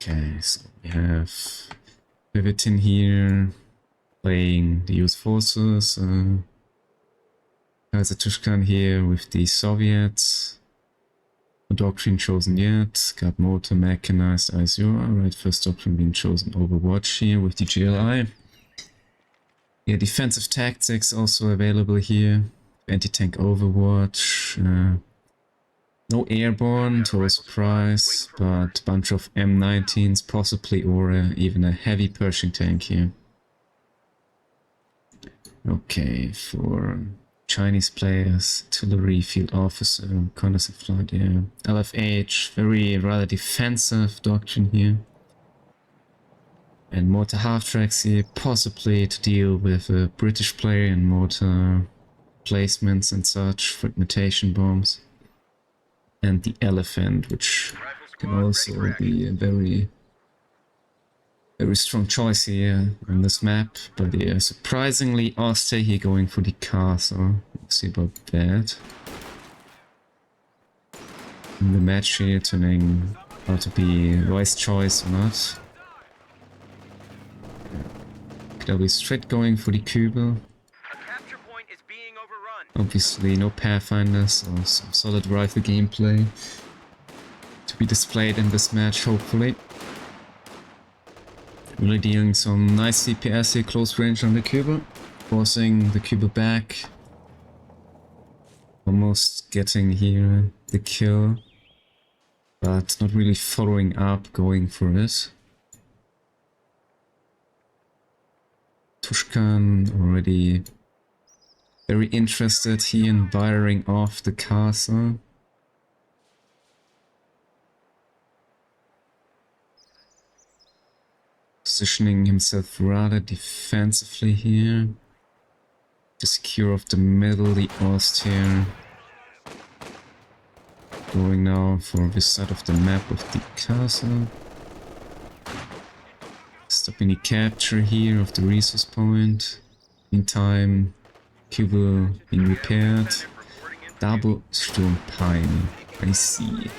Okay, so we have Pervitin here playing the US forces. Kaiser here with the Soviets. No doctrine chosen yet. Got motor mechanized ISU. Right, first doctrine being chosen Overwatch here with the GLI. Yeah, defensive tactics also available here. Anti-tank Overwatch. No airborne, total surprise, but bunch of M19s possibly, or even a heavy Pershing tank here. Okay, for Chinese players, artillery, field officer, reconnaissance flight, yeah. LFH, very rather defensive doctrine here. And mortar half-tracks here, possibly to deal with a British player and mortar placements and such, fragmentation bombs. And the elephant, which can also be a very strong choice here on this map. But yeah, surprisingly, Austria here going for the car, so we'll see about that. In the match here, turning out to be a wise choice or not. KW straight going for the Kübel. Obviously no Pathfinders or some solid rifle gameplay to be displayed in this match, hopefully. Really dealing some nice CPS here, close range on the Kübel, forcing the Kübel back. Almost getting here the kill, but not really following up, going for it. Tushkan already very interested here in firing off the castle. Positioning himself rather defensively here. To secure off the middle, the Ost here. Going now for this side of the map of the castle. Stopping the capture here of the resource point. Meantime, Kübel being repaired. Double Sturmpeine. I see.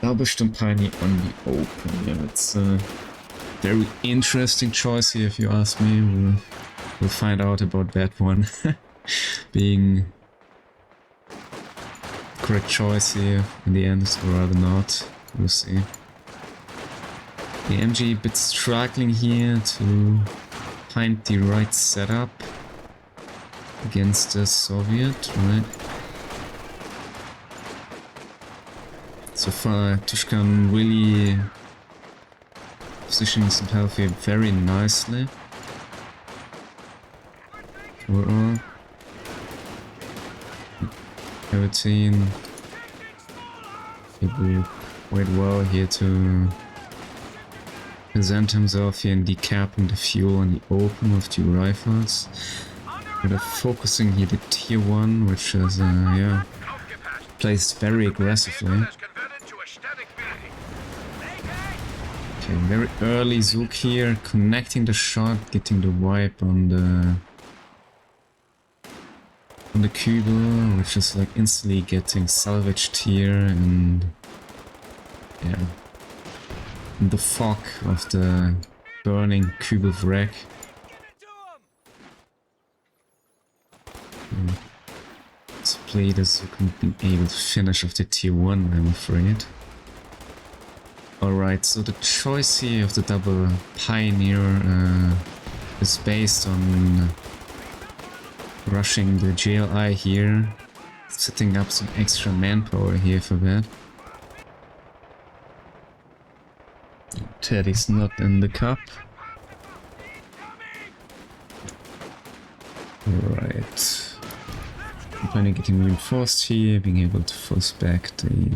Double Sturmpeine on the open. Yeah, it's a very interesting choice here, if you ask me. We'll find out about that one. Being correct choice here in the end, or rather not. We'll see. The MG a bit struggling here to find the right setup against the Soviet, right? So far, Tushkan really positioning himself here very nicely. Overall, Pervitin will quite well here to present himself here in decapping the fuel in the open with two rifles. We're focusing here the tier 1, which is, yeah, placed very aggressively. Okay, very early Zook here, connecting the shot, getting the wipe on the Kübel, which is like instantly getting salvaged here, and yeah, in the fog of the burning Kübel wreck. It's played as you couldn't be able to finish off the tier 1, I'm afraid. Alright, so the choice here of the double Pioneer is based on rushing the GLI here, setting up some extra manpower here for that. Teddy's not in the cup. Alright. Finally getting reinforced here, being able to force back the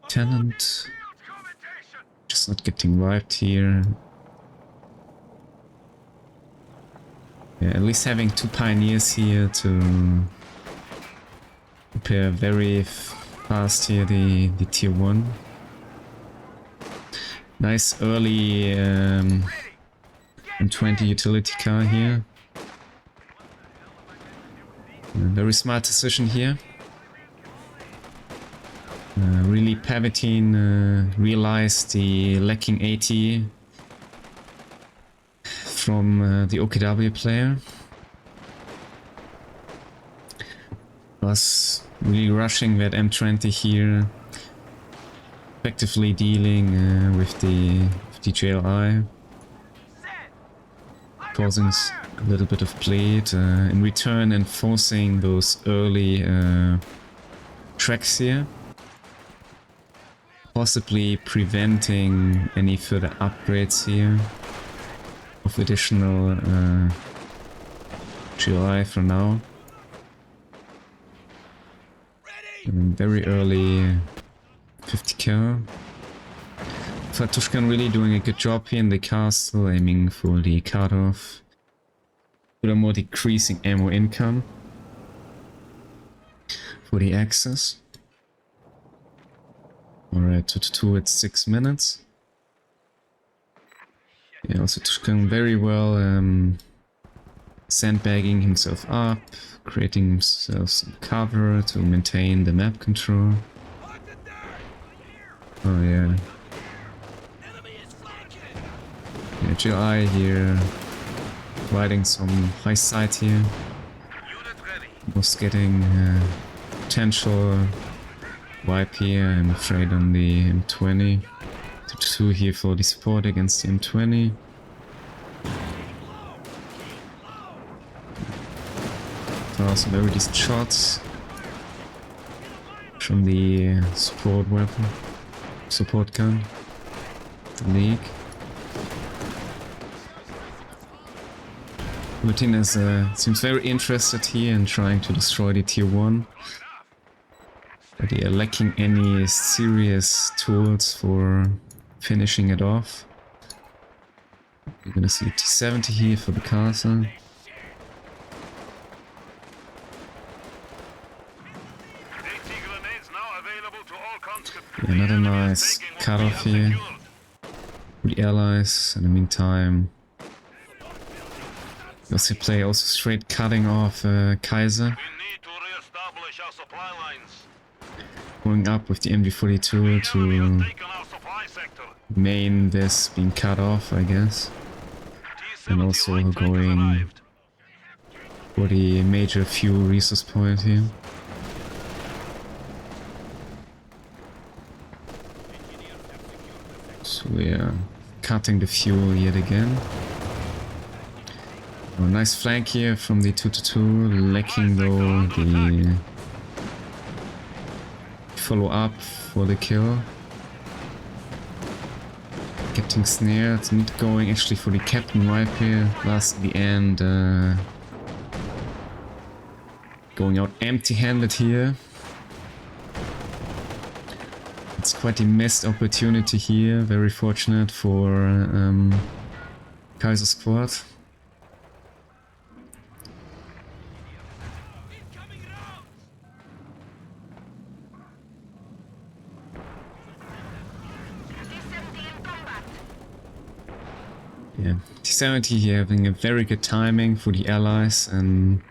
tenant. Just not getting wiped here. Yeah, at least having two pioneers here to repair very fast here the tier 1. Nice early M20 utility car here. Very smart decision here. Really, Pervitin realized the lacking 80 from the OKW player. Was really rushing that M20 here, effectively dealing with the JLI, causing a little bit of bleed, in return enforcing those early tracks here, possibly preventing any further upgrades here of additional GLI for now. Very early 50 cal. Fatushkan really doing a good job here in the castle, aiming for the cutoff. Furthermore, decreasing ammo income for the access. Alright, 2-2 at 6 minutes. Yeah, also Tushkan very well sandbagging himself up, creating himself some cover to maintain the map control. Oh yeah. Yeah, GI here, riding some high side here. Was getting potential wipe here, I'm afraid, on the M20. 2 here for the support against the M20. Some very decent shots from the support weapon, support gun, the league. Martinez seems very interested here in trying to destroy the tier 1. But they are lacking any serious tools for finishing it off. We're gonna see T70 here for the castle. Another nice cutoff here for the allies. In the meantime, they play also straight cutting off Kaiser. Going up with the MG42 to main this being cut off, I guess. And also going for the major fuel resource point here. So we are cutting the fuel yet again. Oh, nice flank here from the 2-2, lacking though the follow up for the kill. Getting snared, not going actually for the captain wipe here. Last at the end, going out empty-handed here. It's quite a missed opportunity here, very fortunate for Kaiser squad. Yeah, T70 here having a very good timing for the allies and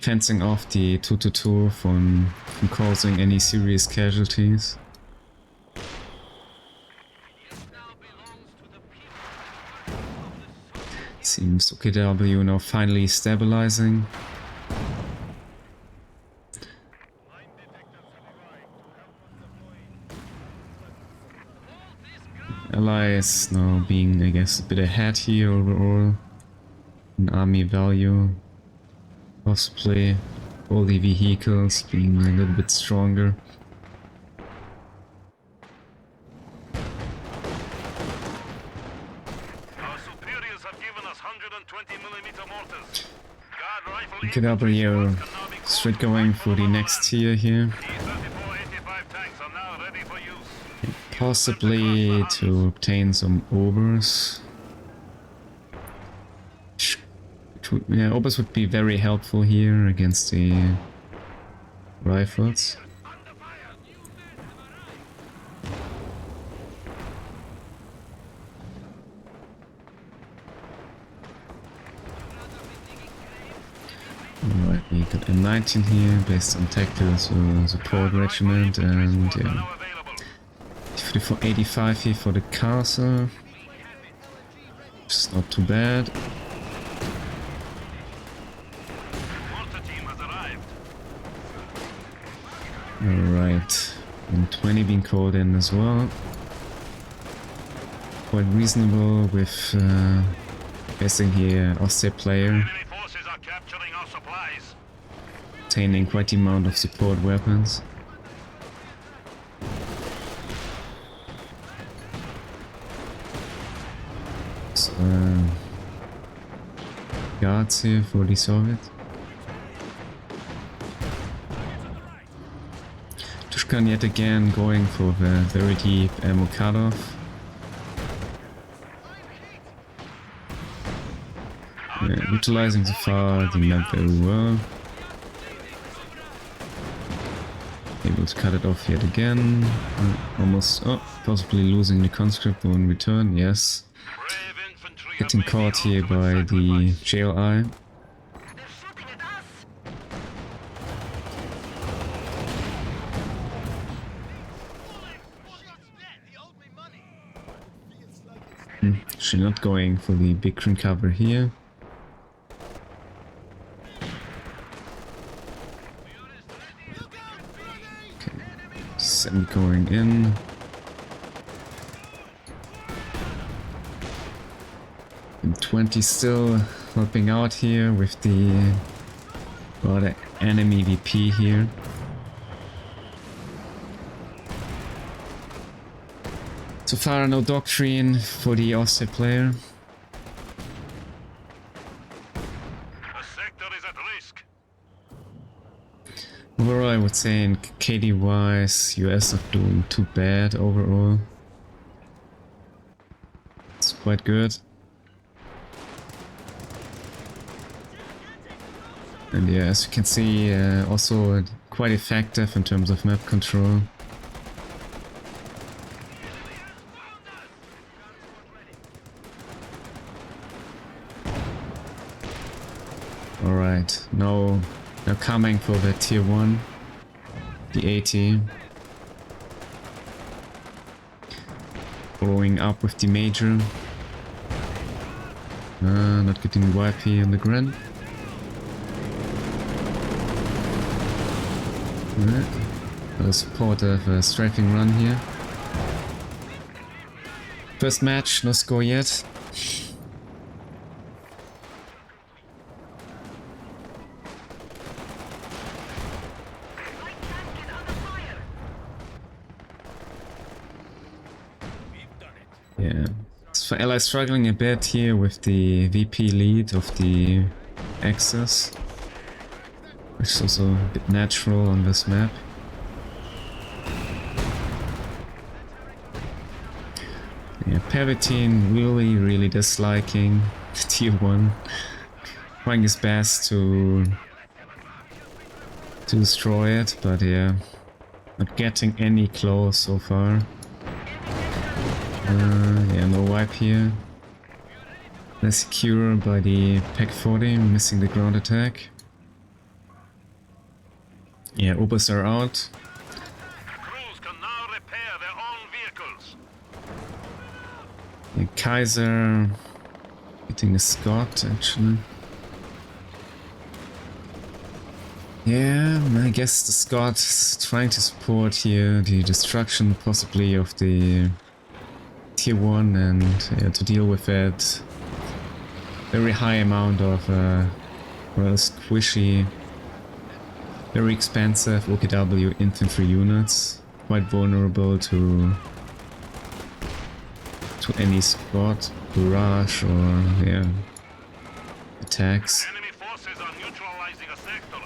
fencing off the 2-2 from causing any serious casualties. Seems OKW now finally stabilizing. Allies now being, I guess, a bit ahead here overall in army value. Possibly all the vehicles being a little bit stronger. KW straight going for the next tier here. Possibly to obtain some obers. Yeah, obers would be very helpful here against the rifles. Alright, we got M19 here, based on tactical support regiment, and yeah. 4485 here for the Kaiser. Which is not too bad. Alright, and 20 being called in as well. Quite reasonable with guessing here Austria player. Obtaining quite the amount of support weapons. So, guards here for the Soviets. Tushkan yet again going for the very deep ammo cutoff. Yeah, utilizing so far the map very well. Able to cut it off yet again. Almost, possibly losing the conscript on return, yes. Getting caught here by the JLI. She's not going for the big green cover here. Okay, semi going in. And 20 still helping out here with the enemy VP here. So far, no doctrine for the Austria player. The sector is at risk. Overall, I would say in KD wise, US not doing too bad overall. It's quite good. And yeah, as you can see, also quite effective in terms of map control. Alright, now they're coming for the tier 1, the 80. Following up with the major. Not getting wiped here on the ground. A supportive strafing run here. First match, no score yet. Yeah, so Allies struggling a bit here with the VP lead of the Axis, which is also a bit natural on this map. Yeah, Pervitin really disliking tier 1, trying his best to destroy it, but yeah, not getting any close so far. Yeah, no wipe here. They're secure by the Pack 40, missing the ground attack. Yeah, Obers are out. Crews can now repair their own vehicles. Yeah, Kaiser hitting a Scot actually. Yeah, I guess the Scot is trying to support here the destruction possibly of the tier 1 and to deal with that very high amount of rather squishy, very expensive OKW infantry units, quite vulnerable to any squad, barrage or attacks. Enemy forces are neutralizing a sector.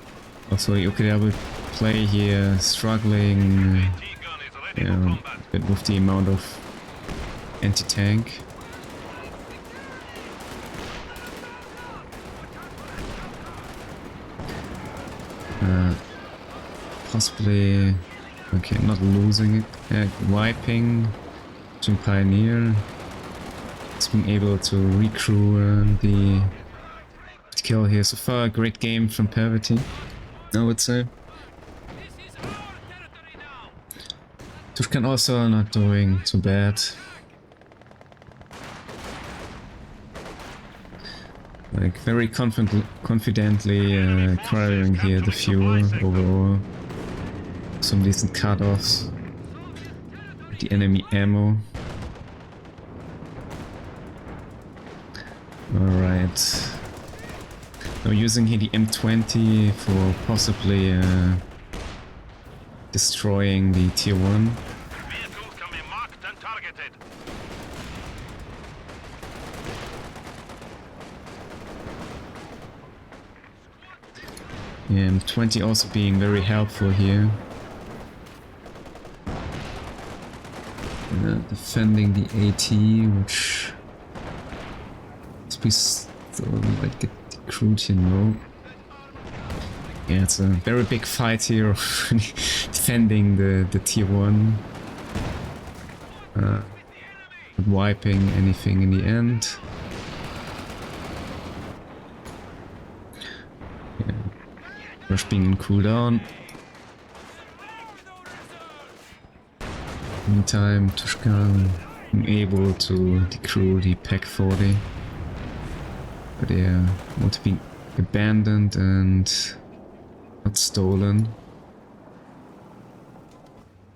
Also OKW play here struggling T-gun is ready for combat. a bit with the amount of anti-tank. Possibly, okay, not losing it, wiping to Pioneer. It's been able to recrew the kill here. So far, a great game from Pervitin. I would say. Tushkan also not doing too bad. Like very confidently acquiring here the fuel overall. Some decent cut-offs. The enemy ammo. Alright. Now using here the M20 for possibly destroying the tier 1. Vehicles can be marked and targeted. Yeah, M20 also being very helpful here. Defending the AT, which please might get decrewed here, no. Yeah, it's a very big fight here defending the tier 1. Not wiping anything in the end. Yeah. Rush being in cooldown. Meantime, Tushkan able to decrew the Pack 40. But yeah, want to be abandoned and not stolen.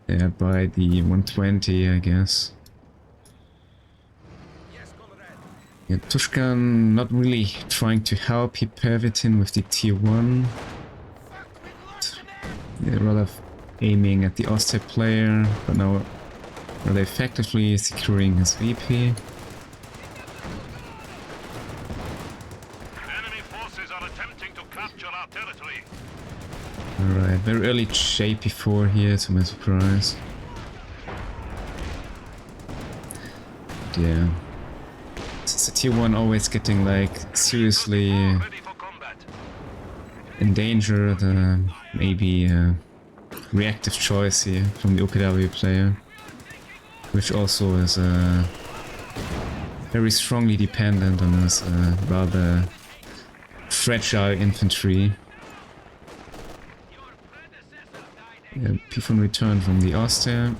Yeah, by the 120, I guess. Yeah, Tushkan not really trying to help here Pervitin with the tier 1. Yeah, rather aiming at the Oster player, but now rather effectively securing his VP. Enemy forces are attempting to capture our territory. Alright, very early JP4 here, to my surprise. But yeah. Since the tier 1 always getting like seriously Ready for combat. endangered, maybe reactive choice here from the OKW player. Which also is very strongly dependent on his rather fragile infantry. Yeah, P1 return from the Oster.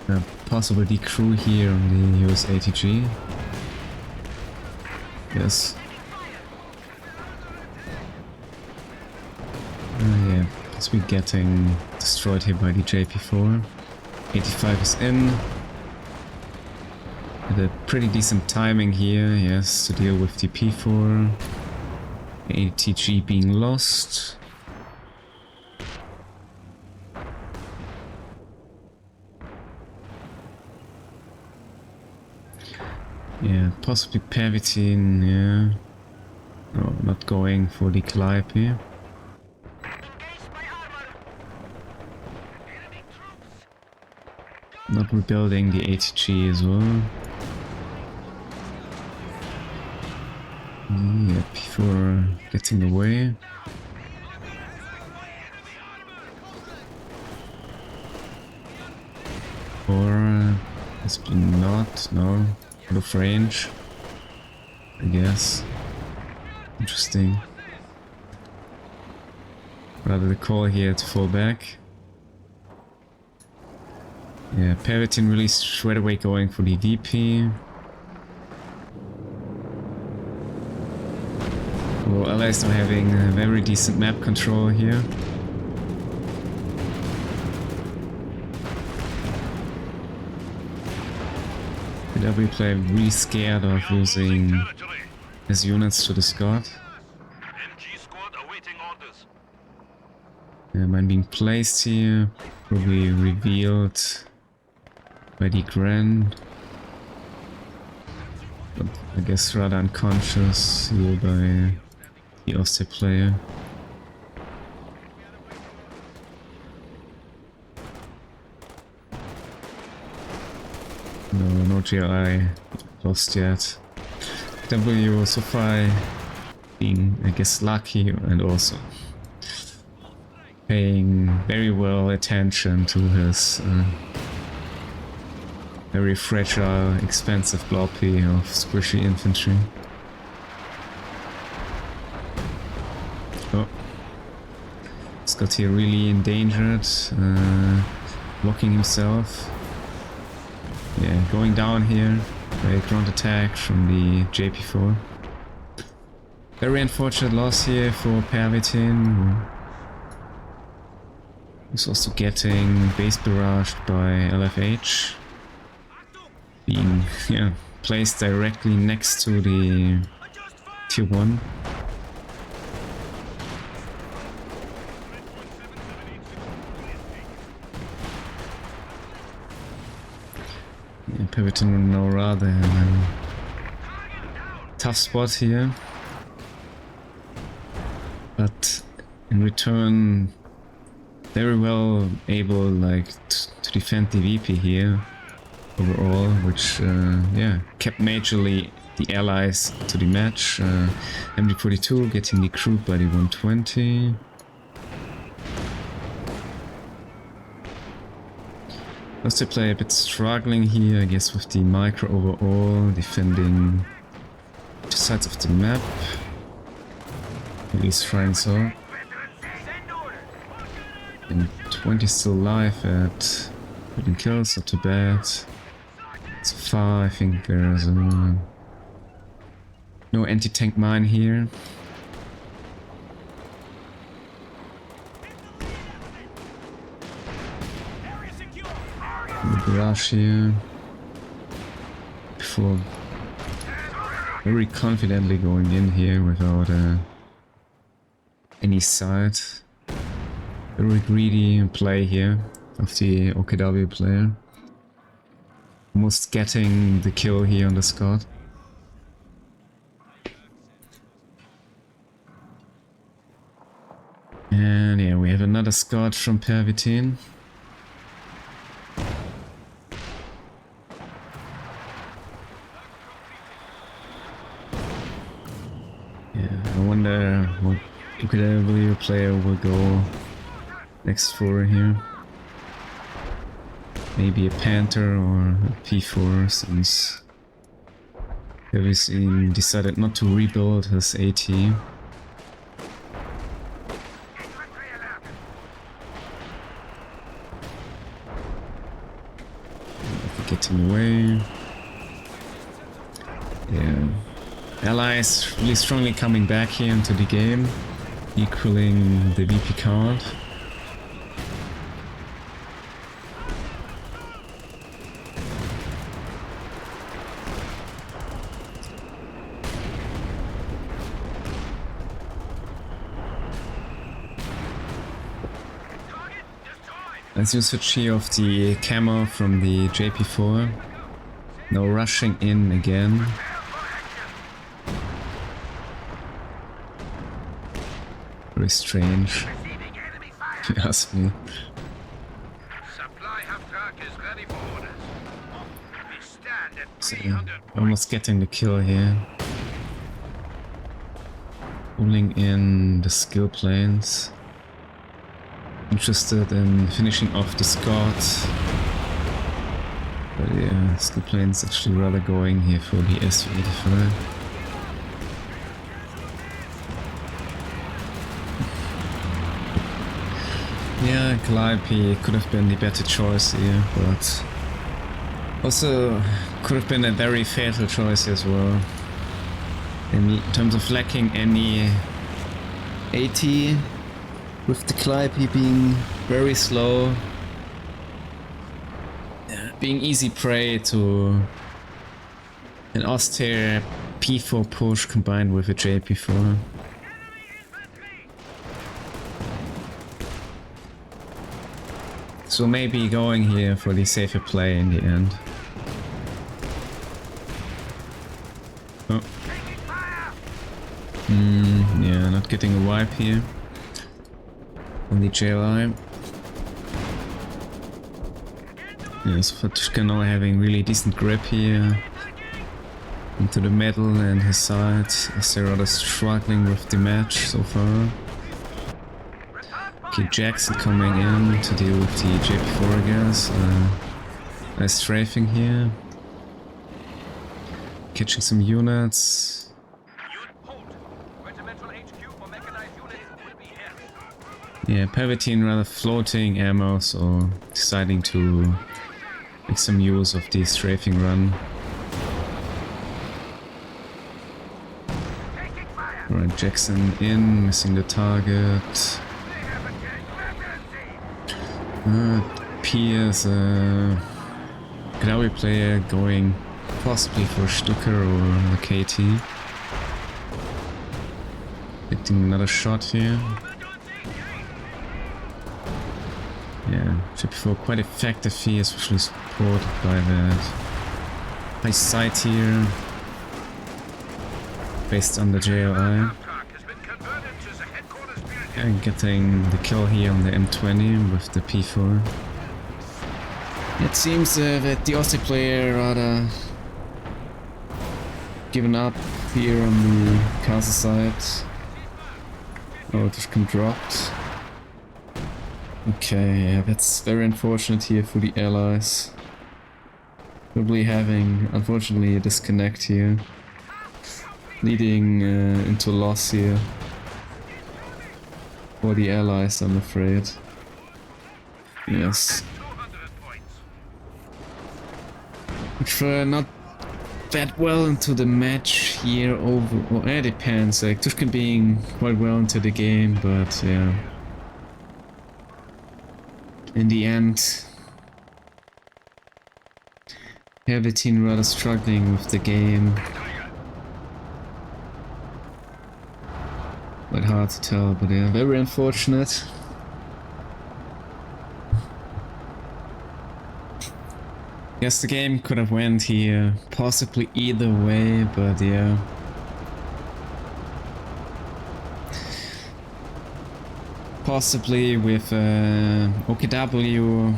A possible decrew here on the US ATG. Yes. Yeah, as we're getting destroyed here by the JP4. 85 is in. With a pretty decent timing here, yes, to deal with the P4. ATG being lost. Yeah, possibly Pervitin, yeah. No, not going for the Clive here. Not rebuilding the ATG as well. Yeah, P4 getting away. Or has been not, no, out of range, I guess. Interesting. Rather the call here to fall back. Yeah, Pervitin really straight away going for the VP. Well, allies now having a very decent map control here. The W player really scared of losing his units to the Scot. MG squad awaiting orders. Yeah, mine being placed here, probably revealed by the Grand. But I guess rather unconscious here by the Oster player. No GI lost yet. W so far being, I guess, lucky and also paying very well attention to his very fragile, expensive bloppy of squishy infantry. Oh. Scott here really endangered, blocking himself. Yeah, going down here. Great ground attack from the JP4. Very unfortunate loss here for Pervitin. He's also getting base barraged by LFH. Being placed directly next to the tier 1. Yeah, Pervitin will now rather tough spot here. But in return, very well able like to defend the VP here overall, which kept majorly the allies to the match. MD42 getting decrewed by the 120. First play a bit struggling here, I guess, with the micro overall, defending two sides of the map. At least trying so. And 20 still alive at 13 kills, not too bad. So far, I think there's no anti-tank mine here. The barrage here. Before very confidently going in here without any side. Very greedy play here of the OKW player. Almost getting the kill here on the Scott. And yeah, we have another Scott from Pervitin. Yeah, I wonder what OKW player will go next for here. Maybe a Panther or a P4, since Pervitin decided not to rebuild his AT. Getting away. Yeah. Allies really strongly coming back here into the game, equaling the VP count. Nice usage here of the camo from the JP4. No rushing in again. Very strange, if you ask me. So, almost getting the kill here. Pulling in the skill planes. Interested in finishing off the Scott. But yeah, skill planes actually rather going here for the SU-85. Yeah, Calliope could have been the better choice here, but also could have been a very fatal choice as well. In terms of lacking any AT, with the Calliope being very slow, being easy prey to an austere P4 push combined with a JP4. So maybe going here for the safer play in the end. Oh. Yeah, not getting a wipe here on the JLI. Yeah, so Fatushka now having really decent grip here into the middle and his side, as they're rather struggling with the match so far. Okay, Jackson coming in to deal with the JP4, I guess. Nice strafing here. Catching some units. Yeah, Pervitin rather floating ammo, so deciding to make some use of the strafing run. Alright, Jackson in, missing the target. Pierce, Glaoui player going possibly for Stucker or a KT. Getting another shot here. Yeah, should be for quite effective here, especially supported by that high sight here. Based on the JLI. And getting the kill here on the M20 with the P4. It seems that the Aussie player rather given up here on the Kaiser side. Oh, Tushkan dropped. Okay, yeah, that's very unfortunate here for the allies. Probably having, unfortunately, a disconnect here. Leading into loss here. For the allies, I'm afraid. Yes. Which not that well into the match here over... Well, it depends. Like, Tushkan being quite well into the game, but yeah. In the end, Pervitin rather struggling with the game. Quite hard to tell, but yeah, very unfortunate. Guess the game could have went here, possibly either way, but yeah. Possibly with OKW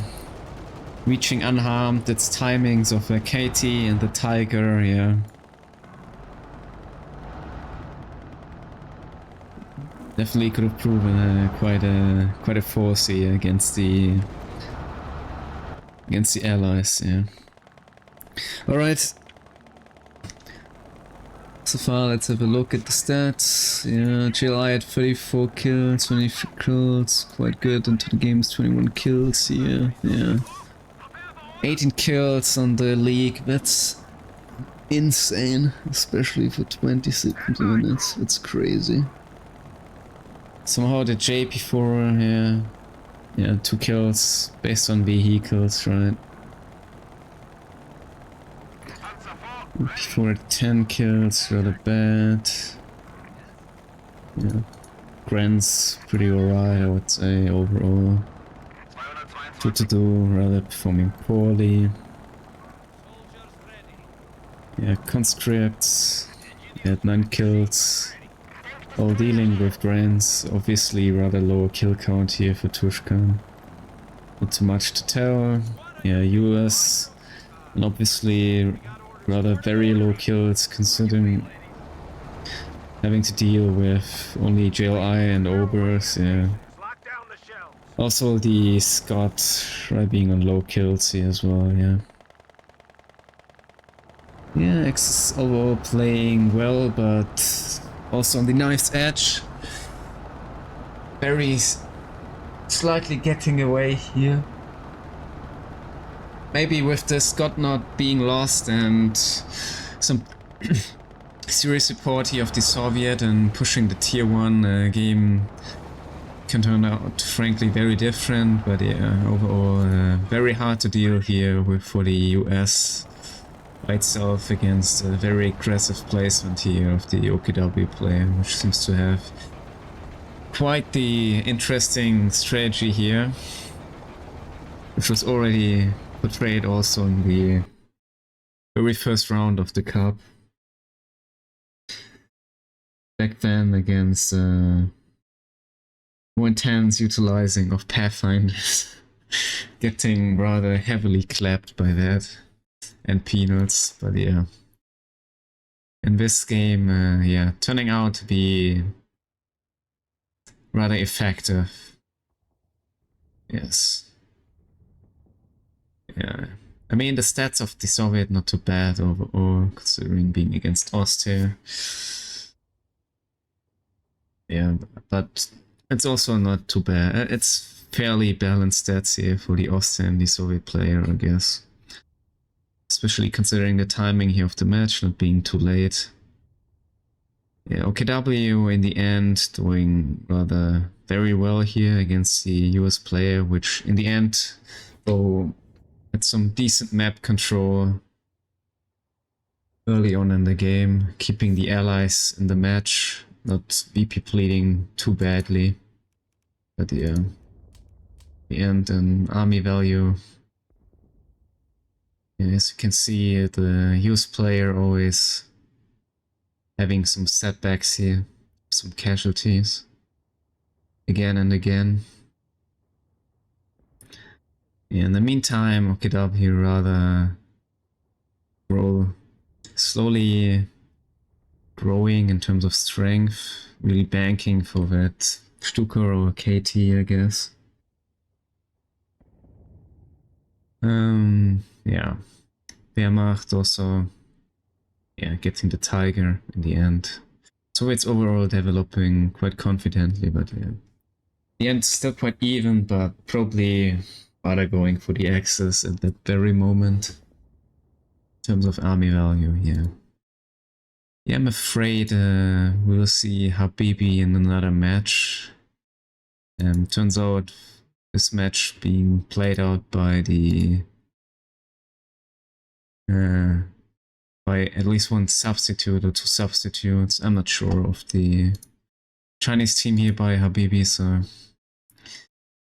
reaching unharmed its timings of KT and the Tiger, yeah. Definitely could have proven quite a force here against the allies, yeah. All right. So far, let's have a look at the stats. Yeah, JLI at 34 kills, 23 kills, quite good. Into the game's 21 kills here. Yeah, 18 kills on the league. That's insane, especially for 26 minutes. That's crazy. Somehow the JP4, yeah, 2 kills based on vehicles, right? Before 10 kills, rather bad. Yeah, Grant's pretty alright, I would say, overall. Tututu rather performing poorly. Yeah, Conscripts, he had 9 kills. While dealing with Grants, obviously rather low kill count here for Tushkan. Not too much to tell. Yeah, US, and obviously rather very low kills considering having to deal with only JLI and Obers, yeah. Also the Scott right being on low kills here as well, yeah. Yeah, X is overall playing well, but also on the knife's edge. Very slightly getting away here. Maybe with the Scott not being lost and some serious support here of the Soviet and pushing the tier 1 game can turn out frankly very different, but yeah, overall very hard to deal here with for the US by itself against a very aggressive placement here of the OKW player, which seems to have quite the interesting strategy here, which was already portrayed also in the very first round of the cup. Back then against more intense utilizing of Pathfinders, getting rather heavily clapped by that, and peanuts, but yeah. In this game, yeah, turning out to be rather effective. Yes. Yeah. I mean, the stats of the Soviet not too bad overall, considering being against Austria. Yeah, but it's also not too bad. It's fairly balanced stats here for the Austrian and the Soviet player, I guess. Especially considering the timing here of the match, not being too late. Yeah, OKW in the end doing rather very well here against the US player, which in the end, though, had some decent map control early on in the game, keeping the allies in the match, not VP pleading too badly. But yeah, the end and army value. Yeah, as you can see, the US player always having some setbacks here, some casualties again and again. Yeah, in the meantime, OKW rather slowly growing in terms of strength, really banking for that Stuka or KT, I guess. Yeah, Wehrmacht also, yeah, getting the Tiger in the end. So it's overall developing quite confidently, but yeah. The end still quite even, but probably rather going for the Axis at that very moment. In terms of army value, yeah. Yeah, I'm afraid we'll see Habibi in another match. Turns out this match being played out by the by at least one substitute or two substitutes. I'm not sure of the Chinese team here by Habibi, so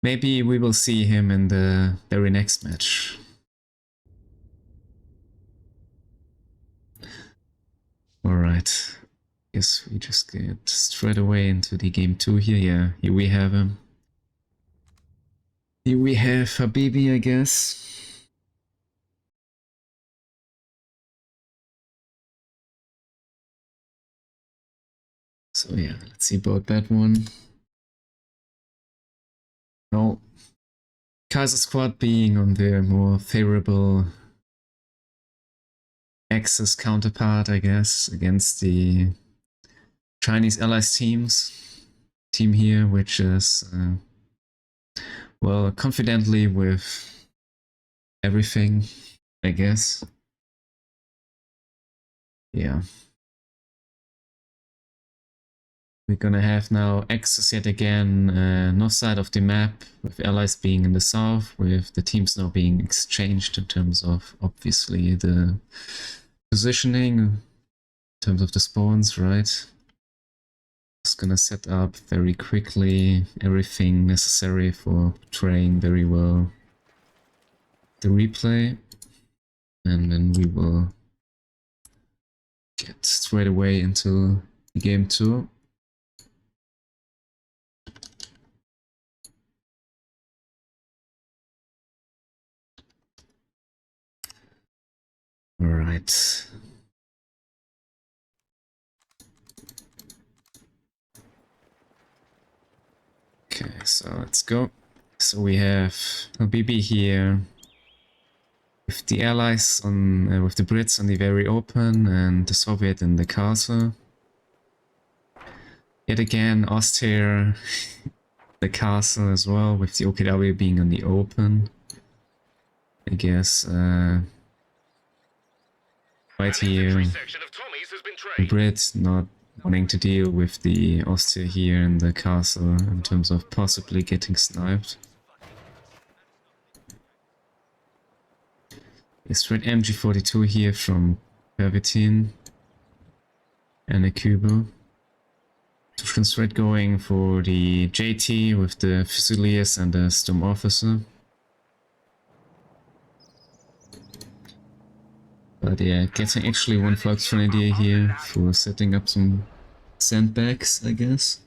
maybe we will see him in the very next match. Alright, guess we just get straight away into the game 2 here. Yeah, here we have him. Here we have Habibi, I guess. So yeah, let's see about that one. No, Kaiser squad being on their more favorable Axis counterpart, I guess, against the Chinese allies team here, which is well, confidently with everything, I guess. Yeah. We're gonna have now Axis yet again, north side of the map, with allies being in the south, with the teams now being exchanged in terms of, obviously, the positioning, in terms of the spawns, right? Just gonna set up very quickly everything necessary for portraying very well the replay, and then we will get straight away into game 2. All right. Okay, so let's go. So we have Habibi here with the allies on, with the Brits on the very open and the Soviet in the castle. Yet again, Austria, the castle as well, with the OKW being on the open. I guess, right here, the Brits not wanting to deal with the Austria here in the castle in terms of possibly getting sniped. A straight MG42 here from Pervitin and a Kubo. Straight going for the JT with the Fusiliers and the Storm Officer. But yeah, getting actually one Flux Grenadier here for setting up some sandbags, I guess.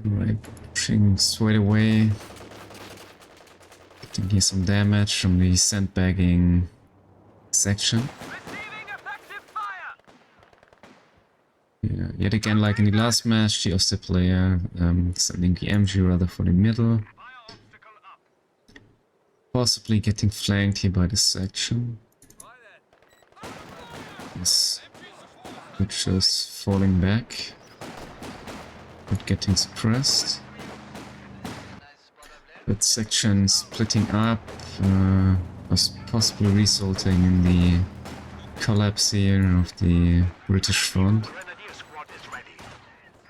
Alright, pushing straight away. Getting here some damage from the sandbagging section. Yeah, yet again, like in the last match, the Oster player sending the MG rather for the middle. Possibly getting flanked here by this section. Yes. Which is falling back. Not getting suppressed. That section splitting up was possibly resulting in the collapse here of the British front. Grenadier squad is ready.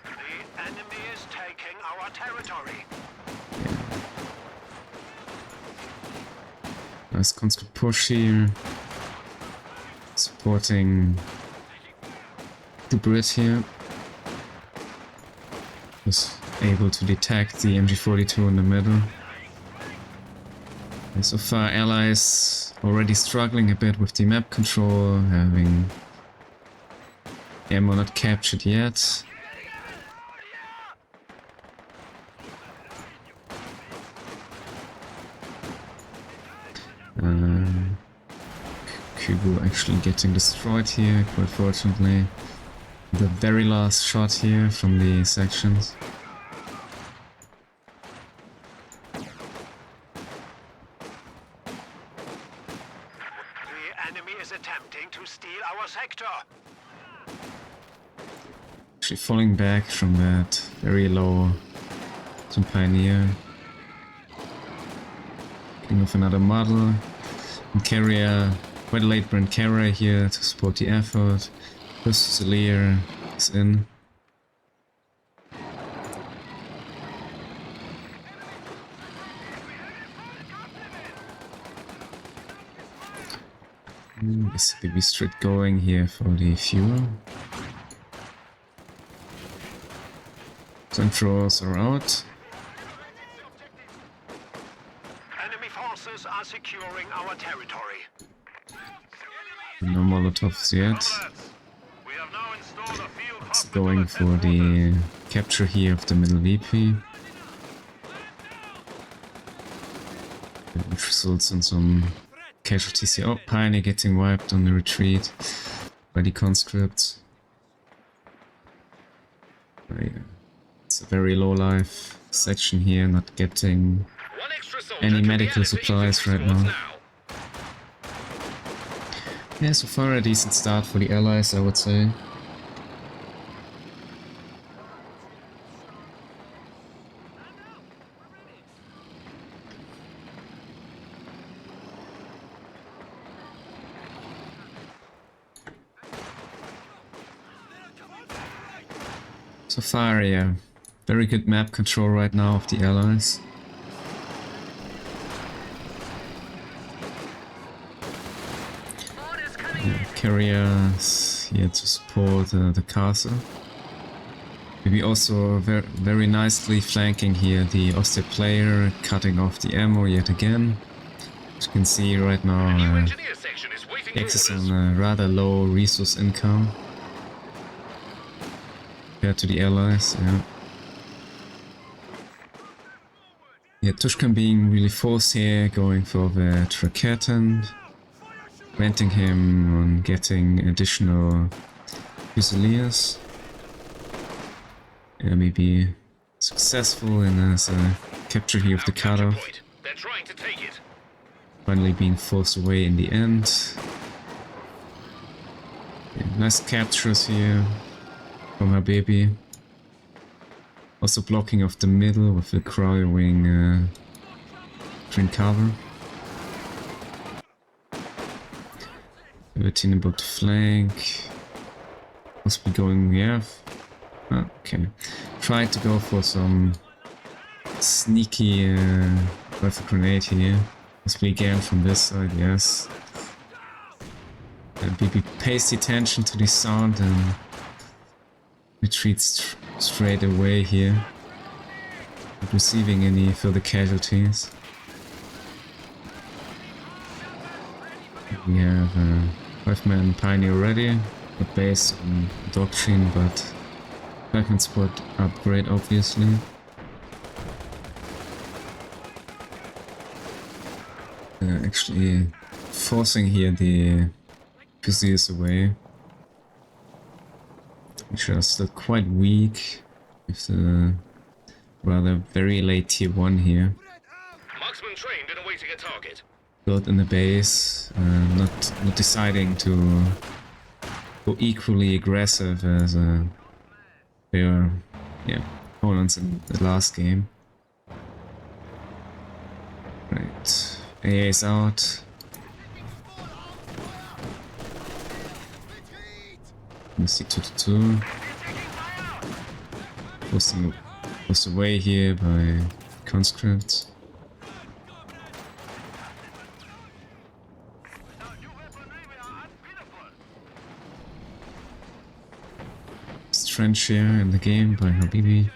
The enemy is taking our territory. Nice conscript push here. Supporting the Brit here. Was able to detect the MG42 in the middle. And so far allies already struggling a bit with the map control, having ammo not captured yet. Kubu actually getting destroyed here, quite fortunately. The very last shot here from the sections. The enemy is attempting to steal our sector. Actually falling back from that very low some Pioneer. Getting off another model. And carrier, quite a late Brand carrier here to support the effort. Fusilier is in. Is Habibi straight going here for the fuel. Centrals are out. Enemy forces are securing our territory. No Molotovs yet. Comrades, we have now installed a field It's hospital going at for headquarters. the capture here of the middle VP. Which results in some casualties here. Oh, Pioneer getting wiped on the retreat by the conscripts. Oh, yeah. It's a very low life section here, not getting any medical supplies right now. Yeah, so far a decent start for the allies, I would say. So far, yeah, very good map control right now of the allies. Carriers here to support the Kaiser. Maybe also very nicely flanking here the Oster player, cutting off the ammo yet again. As you can see right now, Axis on a rather low resource income compared to the allies. Yeah, Tushkan being really forced here, going for the Traketan. Preventing him on getting additional Fusiliers. Yeah, maybe successful in his capture here of the cutoff. Finally being forced away in the end. Yeah, nice captures here from Habibi. Also blocking off the middle with the cryo wing green cover. Pervitin about to flank. Must be going, yeah. Okay. Tried to go for some sneaky rifle grenade here. Must be again from this side, yes. BB pays the attention to the sound and retreats straight away here. Not receiving any further casualties. We have 5-man Pioneer ready, not based on doctrine, but 5-man squad upgrade obviously. Actually forcing here the Fusiliers away, which are still quite weak with the rather very late tier 1 here. Marksman trained in a way Awaiting a target. built in the base, not deciding to go equally aggressive as their opponents in the last game. Right, AA is out. We see 2-2. Forced away here by conscripts. Trench here in the game by Habibi.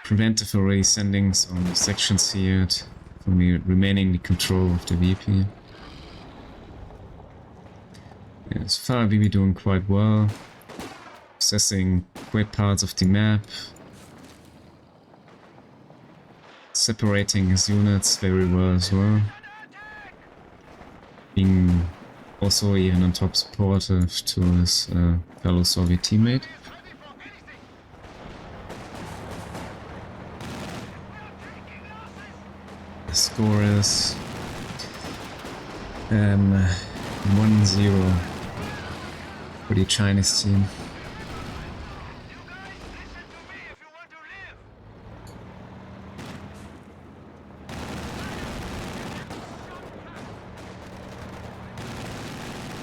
Preventive already sending some sections here for me remaining the control of the VP. Yeah, so far Habibi doing quite well. Possessing great parts of the map. Separating his units very well as well. Being also even on top supportive to his fellow Soviet teammate. The score is 1-0 for the Chinese team.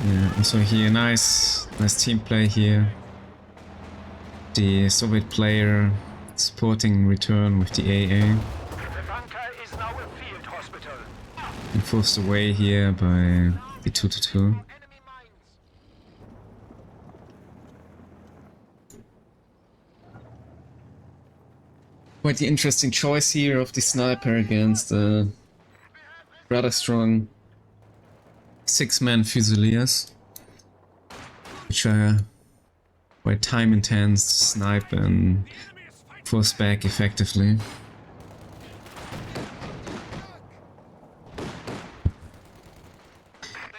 Yeah, and so here nice team play here. The Soviet player supporting return with the AA. The bunker is now a field hospital. And forced away here by the 2-2. Quite the interesting choice here of the sniper against rather strong 6-man Fusiliers, which are quite time intense to snipe and force back effectively.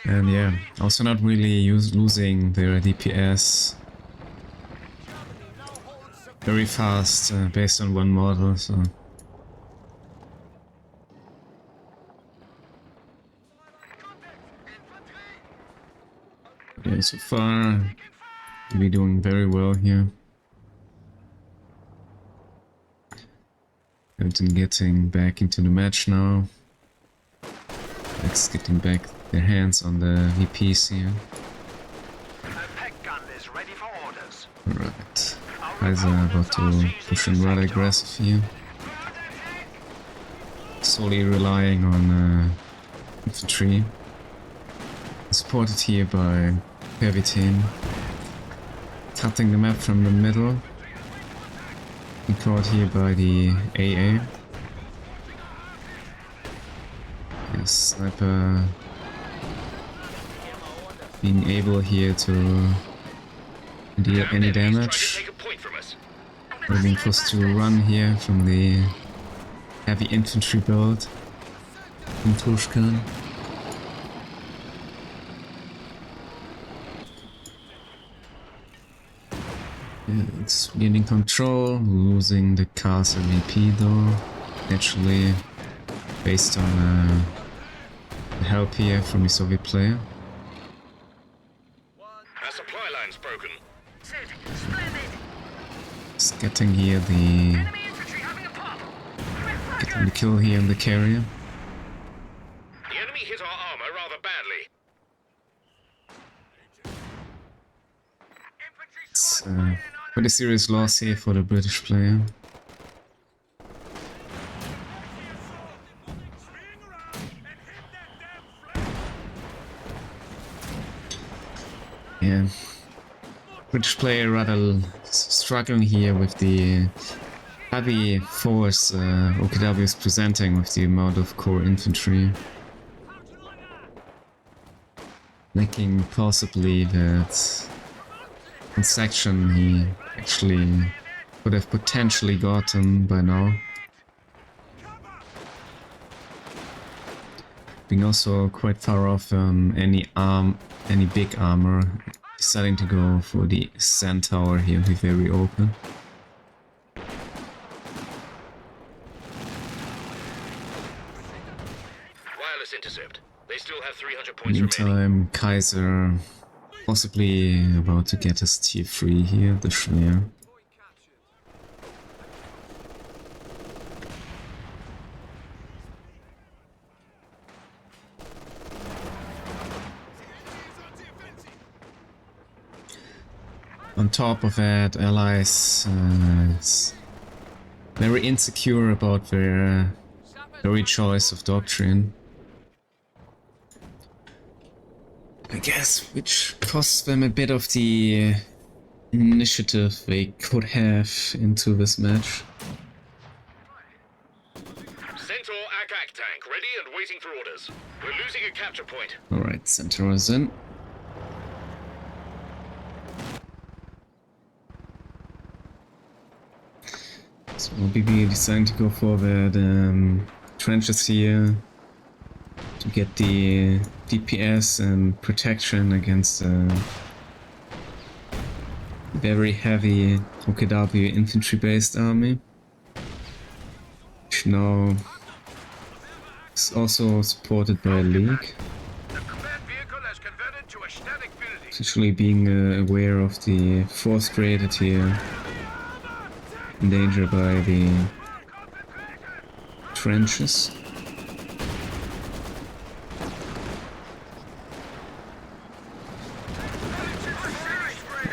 And yeah, also not really losing their DPS very fast based on one model, so. Yeah, so far we're doing very well here. Pervitin getting back into the match now. X getting back their hands on the VPs here. The peg gun is ready for orders. Alright. Kaiser about to push in rather aggressive here. Solely relying on infantry. Supported here by Pervitin. Cutting the map from the middle. And caught here by the AA. Yes, sniper being able here to deal any damage. We're being forced to run here from the heavy infantry build in Tushkan. Yeah, it's gaining control, losing the Kaiser VP though, naturally based on the help here from the Soviet player. Our supply line's broken. Just getting here getting the kill here on the carrier. The enemy hit our armor rather badly. It's quite a serious loss here for the British player. Yeah, British player rather struggling here with the heavy force OKW is presenting with the amount of core infantry. Making possibly that one section he actually could have potentially gotten by now. Being also quite far off any big armor, deciding to go for the sand tower here, be very open. points remaining. Meantime, Kaiser possibly about to get his tier 3 here, the Schneer. On top of that, allies is very insecure about their very choice of doctrine. I guess, which costs them a bit of the initiative they could have into this match. Centaur ACAC tank ready and waiting for orders. We're losing a capture point. Alright, Centaur is in. So Habibi deciding to go for the trenches here to get the DPS and protection against very heavy OKW infantry based army, which now is also supported by a league. The command vehicle has converted to a static building. Essentially being aware of the force created here, endangered by the trenches.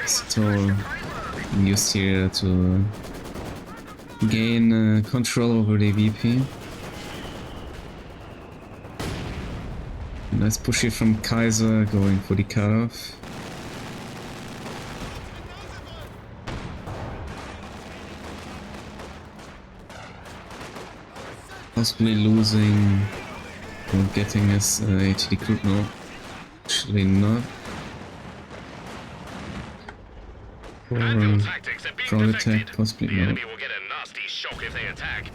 So used here to gain control over the VP. Nice push here from Kaiser, going for the cutoff. Possibly losing or getting his ATD group. No, actually not. Or drone attack, possibly The not. enemy will get a nasty shock if they attack.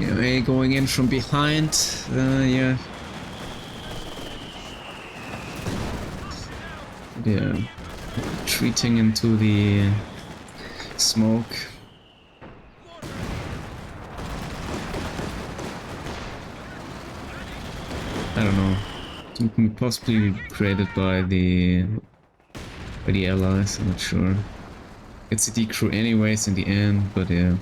Yeah, going in from behind. Yeah. Yeah. Retreating into the smoke. I don't know. Something possibly created by the allies, I'm not sure. It's a D crew anyways in the end, but yeah.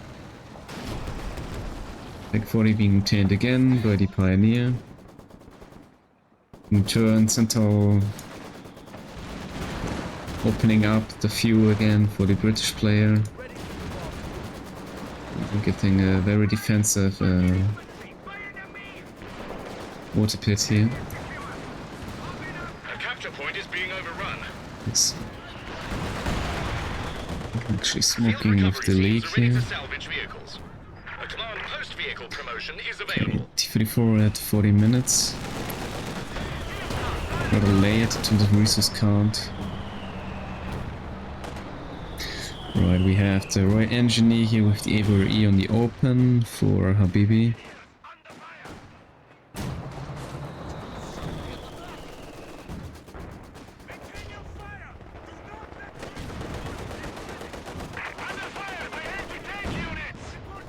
Tech 40 being obtained again by the Pioneer. In turn, Centaur opening up the view again for the British player. Getting a very defensive water pit here. A capture point is being overrun. It's actually smoking with the leak here. Salvage vehicles. A command post vehicle promotion is Okay, available. T-34 at 40 minutes. Rather late in terms of resource count. Right, we have the right engineer here with the AVRE on the open for Habibi.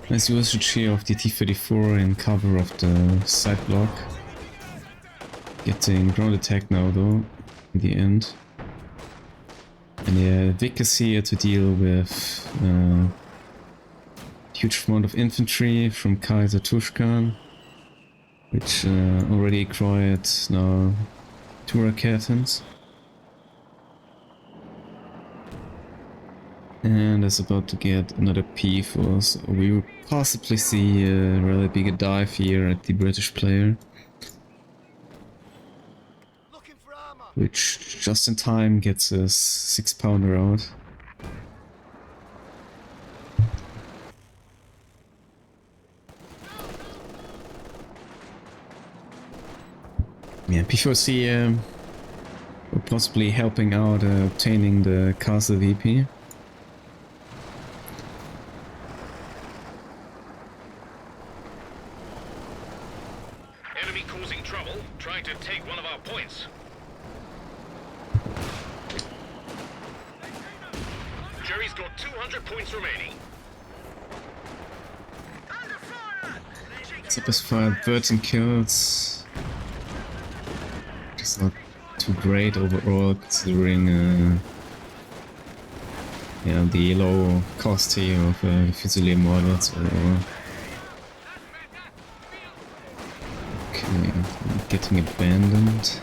Nice usage here of the T-34 in cover of the side block. Getting ground attack now though, in the end. And yeah, Vic is here to deal with huge amount of infantry from Kaiser Tushkan, which already acquired now 2 Raketens. And is about to get another P4, so we will possibly see a rather big dive here at the British player. Which just in time gets a 6-pounder out. Yeah, P4C will possibly helping out obtaining the Castle VP. Enemy causing trouble, trying to take one of our points. Jerry's got 200 points remaining. Zip has fired 13 kills. Just It's not too great overall considering yeah, the low cost here of Fusilier models overall. Okay, getting abandoned.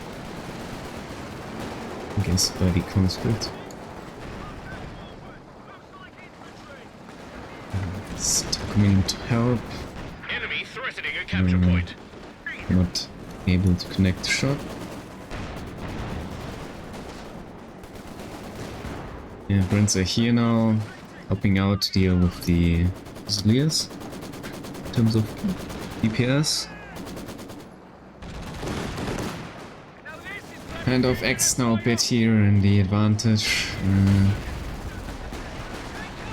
I guess by the conscript. It's coming to help. Enemy threatening a capture point. Not able to connect the shot. Yeah, Brents are here now, helping out to deal with the Fusiliers in terms of DPS. Hand of X now a bit here in the advantage.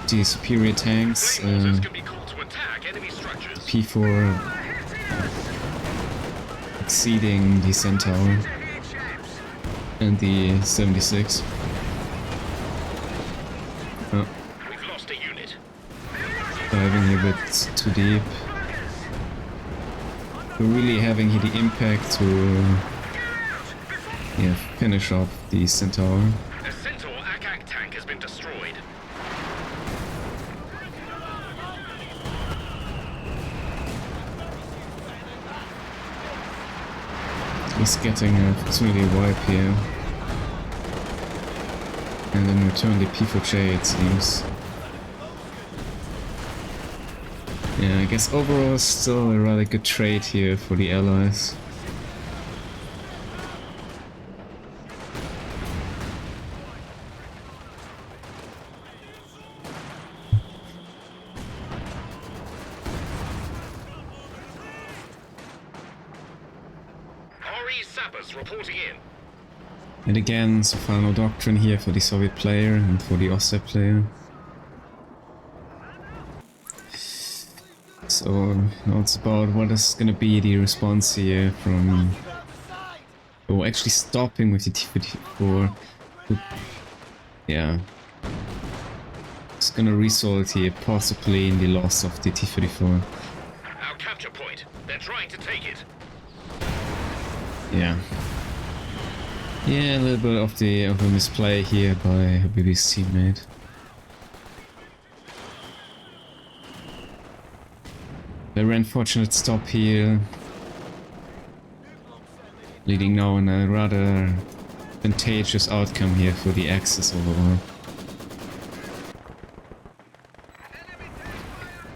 The superior tanks, Flame can be called to attack enemy structures. P4 exceeding the Centaur and the 76. Oh, We've lost a unit. diving a bit too deep. We're really having here the impact to yeah, finish off the Centaur. A Centaur ACAC tank has been destroyed. He's getting a opportunity wipe here. And then return the P4J, it seems. Yeah, I guess overall still a rather good trade here for the allies. RE sappers reporting in. And again, so far no doctrine here for the Soviet player and for the Osset player. So now it's about what is gonna be the response here from... Oh, actually stopping with the T-34. Yeah. It's gonna result here possibly in the loss of the T-34. Our capture point. They're trying to take it. Yeah. Yeah, a little bit of a misplay here by Habibi's teammate. Very unfortunate stop here. Leading now in a rather advantageous outcome here for the Axis overall.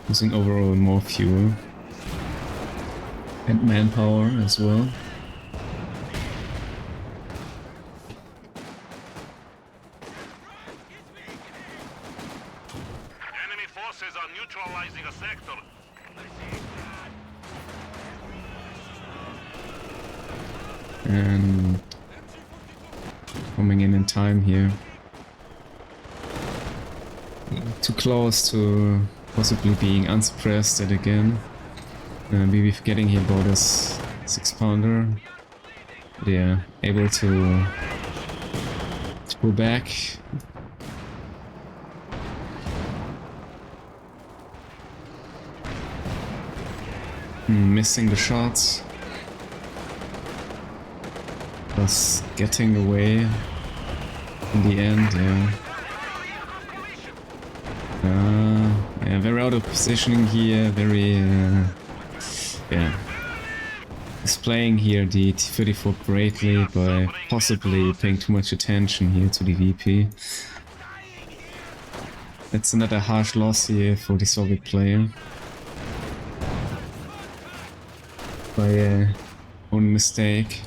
Using overall more fuel. And manpower as well. Enemy forces are neutralizing a sector. And coming in time here. Too close to possibly being unsuppressed yet again. Maybe forgetting here about this 6-pounder. Yeah, able to pull back. Missing the shots. Thus getting away in the end, yeah. Yeah, very out of positioning here, very, yeah. Displaying here the T-34 greatly by possibly paying too much attention here to the VP. That's another harsh loss here for the Soviet player. By own mistake.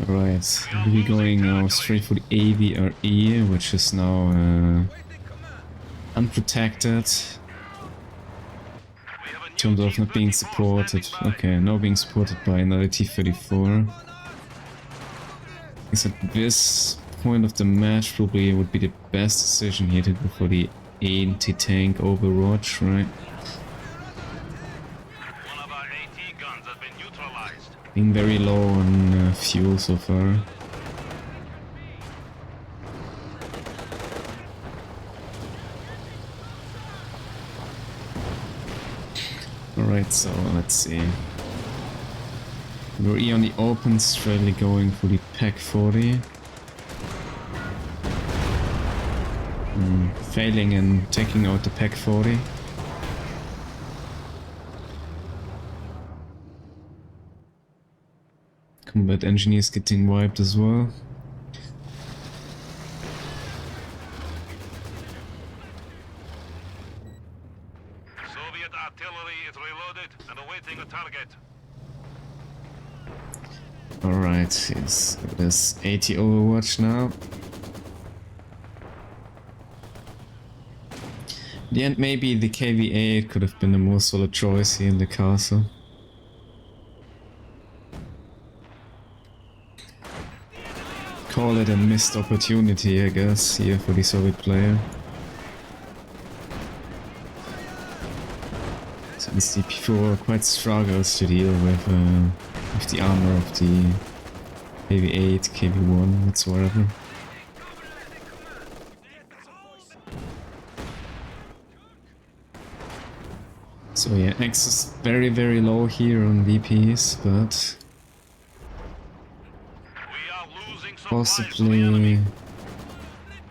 Alright, we're going now straight for the AVRE, which is now unprotected. In terms of not being supported. Okay, now being supported by another T-34. I guess at this point of the match probably would be the best decision here to go for the anti-tank Overwatch, right? One of our AT guns has been neutralized. Being very low on fuel so far. Alright, so let's see. We're E on the open, straightly going for the pack 40. Failing and taking out the pack 40. Combat engineers getting wiped as well. Soviet artillery is reloaded and awaiting a target. Alright, yes, there's 80 Overwatch now. In the end, maybe the KV8 could have been a more solid choice here in the castle. Call it a missed opportunity, I guess, here for the Soviet player. Since the P4 quite struggles to deal with the armor of the KV8, KV1, whatsoever. So yeah, X is very low here on VPs, but We are losing supplies to the possibly enemy.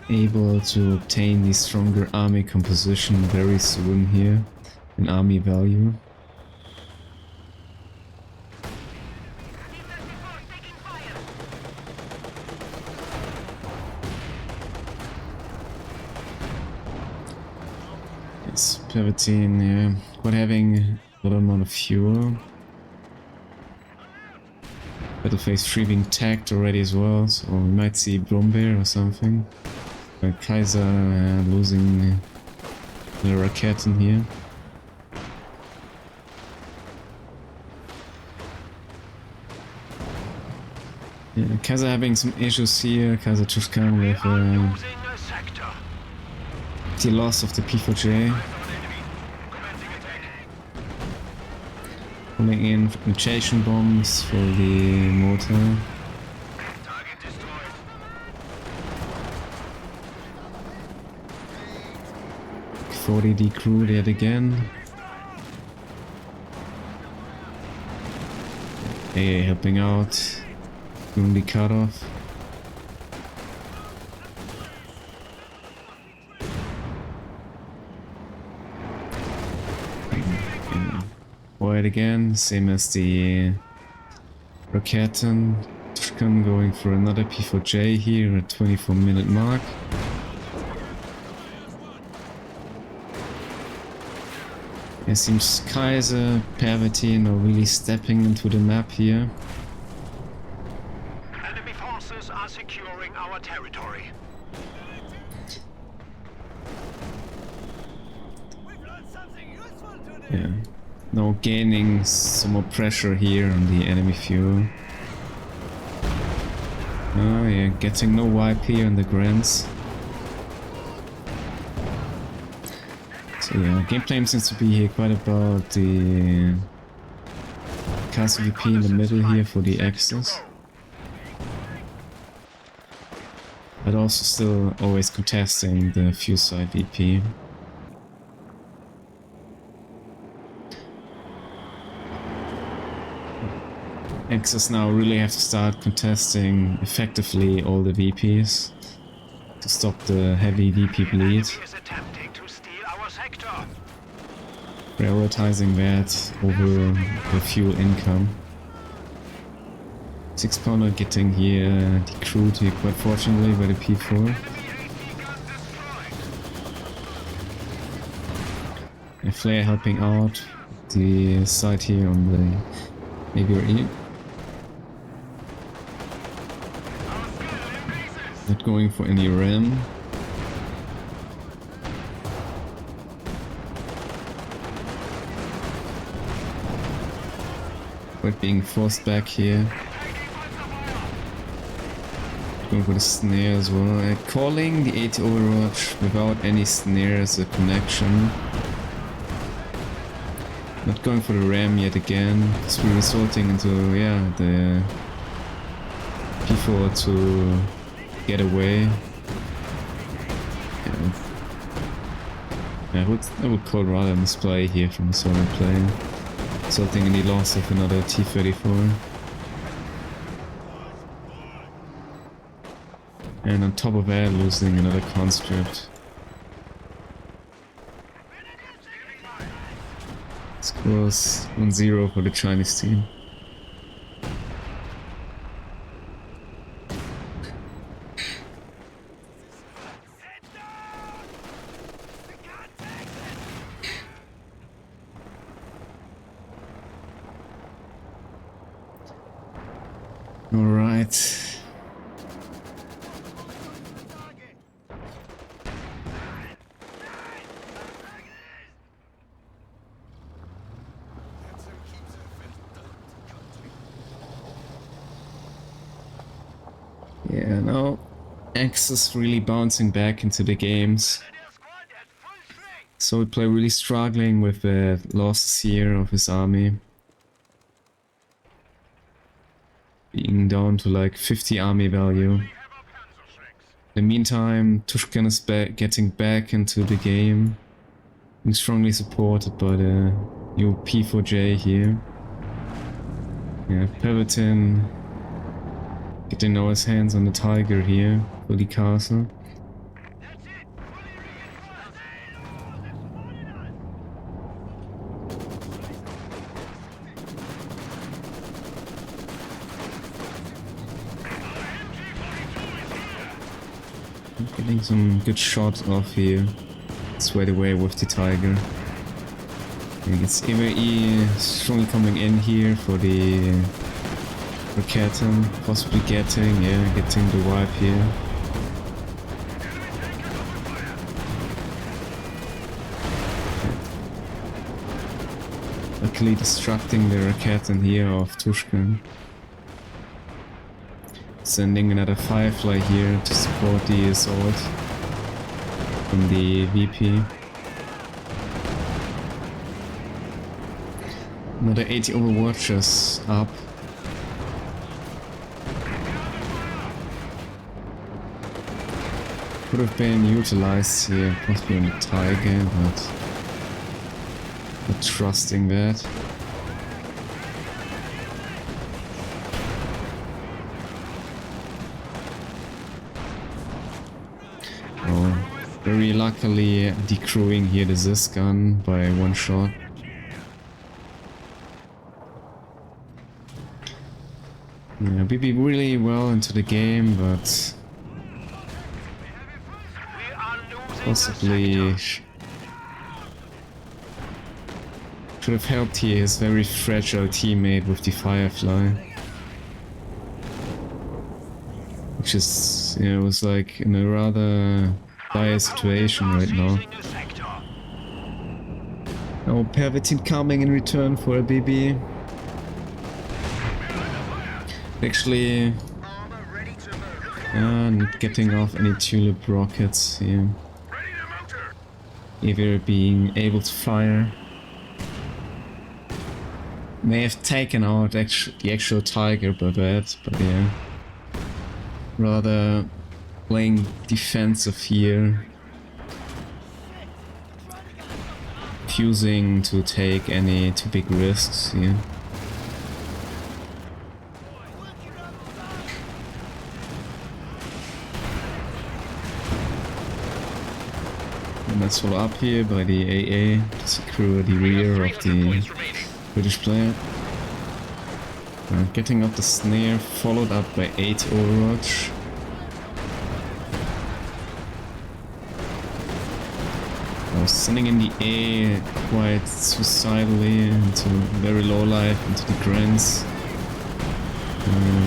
able to obtain the stronger army composition very soon here in army value. Yes, Pervitin, yeah, quite having a lot amount of fuel. Battle phase 3 being tagged already as well, so we might see Brombeer or something. Kaiser losing the Raket in here. Yeah, Kaiser having some issues here. Kaiser just come We with are losing a sector. the loss of the P4J. Pulling in fragmentation bombs for the mortar. Target destroyed. 40 decrewed yet again. AA helping out. Doing the cutoff. Wide again, same as the Raketen. Tushkan going for another P4J here at 24-minute mark. It seems Kaiser, Pervitin are really stepping into the map here. Enemy forces are securing our territory. Yeah. Now gaining some more pressure here on the enemy fuel. Oh yeah, getting no wipe here on the grants. So yeah, game plan seems to be here quite about the castle VP in the middle here for the Axis. But also still always contesting the few side VP. Axis now really have to start contesting effectively all the VPs to stop the heavy VP bleed. Enemy is attempting to steal our sector. Prioritizing that over the fuel income. 6 pounder getting here decrewed here quite fortunately by the P4. And Flare helping out the side here on the AVRE. Not going for any ram. But being forced back here. Going for the snare as well. Calling the 80 Overwatch without any snare as a connection. Not going for the ram yet again. It's resulting into, yeah, the P4 to get away. Yeah. I would call rather a misplay here from the Soviet player, resulting in the loss of another T-34. And on top of that, losing another conscript. Scores 1-0 for the Chinese team. All right. Yeah, no. X is really bouncing back into the games. So we play really struggling with the losses here of his army. Being down to like 50 army value. In the meantime, Tushkan is getting back into the game. Being strongly supported by the new P4J here. Yeah, Pervitin getting now his hands on the Tiger here for the castle. Getting some good shots off here. Straight away with the Tiger. And it's EVE strongly coming in here for the Raketten, possibly getting the wipe here. Luckily distracting the Raketten here of Tushkan. Sending another Firefly here to support the assault from the VP. Another 80 Overwatchers up. Could have been utilized here, possibly on the Tiger, but not trusting that. Very luckily decrewing here the Zis gun by one shot. Yeah, BB really well into the game, but possibly should have helped here his very fragile teammate with the Firefly. Which is, yeah, was like in a rather dire situation right now. Oh, Pervitin coming in return for a BB. Actually, not getting off any tulip rockets here. Either being able to fire. May have taken out the actual Tiger by that, but yeah. Rather playing defensive here. Refusing to take any too big risks here. And let's follow up here by the AA to secure the rear of the British player. Getting up the snare, followed up by 8 Overwatch. Sending in the A quite suicidally into very low life, into the grants.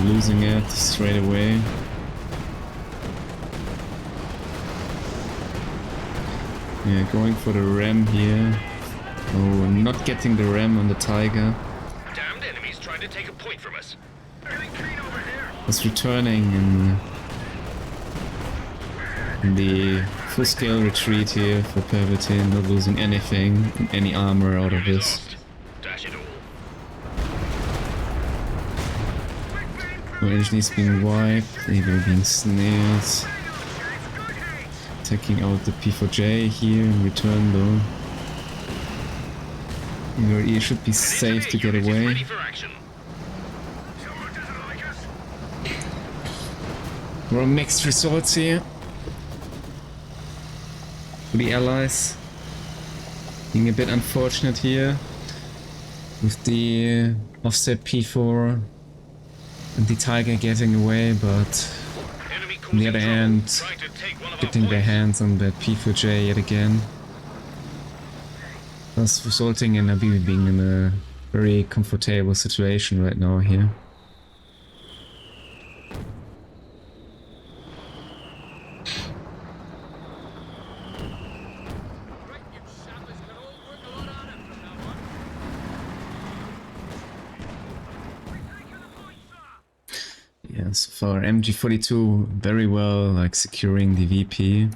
Losing it straight away. Yeah, going for the ram here. Oh, not getting the ram on the Tiger. Damned enemies trying to take a point from us. Was returning in the full-scale retreat here for Pervitin, not losing anything, any armor out of this. Dash it all. No engineers being wiped, either being snared. Taking out the P4J here in return though. He should be safe to get away. We're mixed results here. For the allies. Being a bit unfortunate here. With the offset P4 and the Tiger getting away, but on the other hand, getting their hands on that P4J yet again. Thus resulting in Habibi being in a very comfortable situation right now here. Yeah, so far MG42 very well, like securing the VP.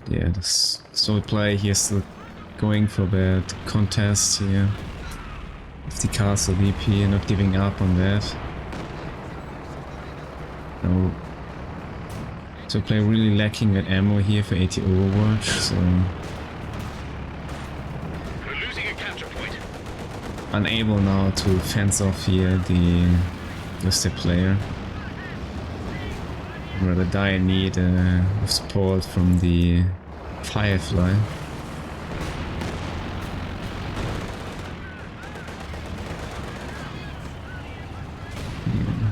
Yeah, this solid play here still going for that contest here with the castle VP and not giving up on that. No. So play really lacking that ammo here for 80 Overwatch, so We're losing a capture point. unable now to fence off here the listed player. Rather dire need of support from the Firefly. Yeah.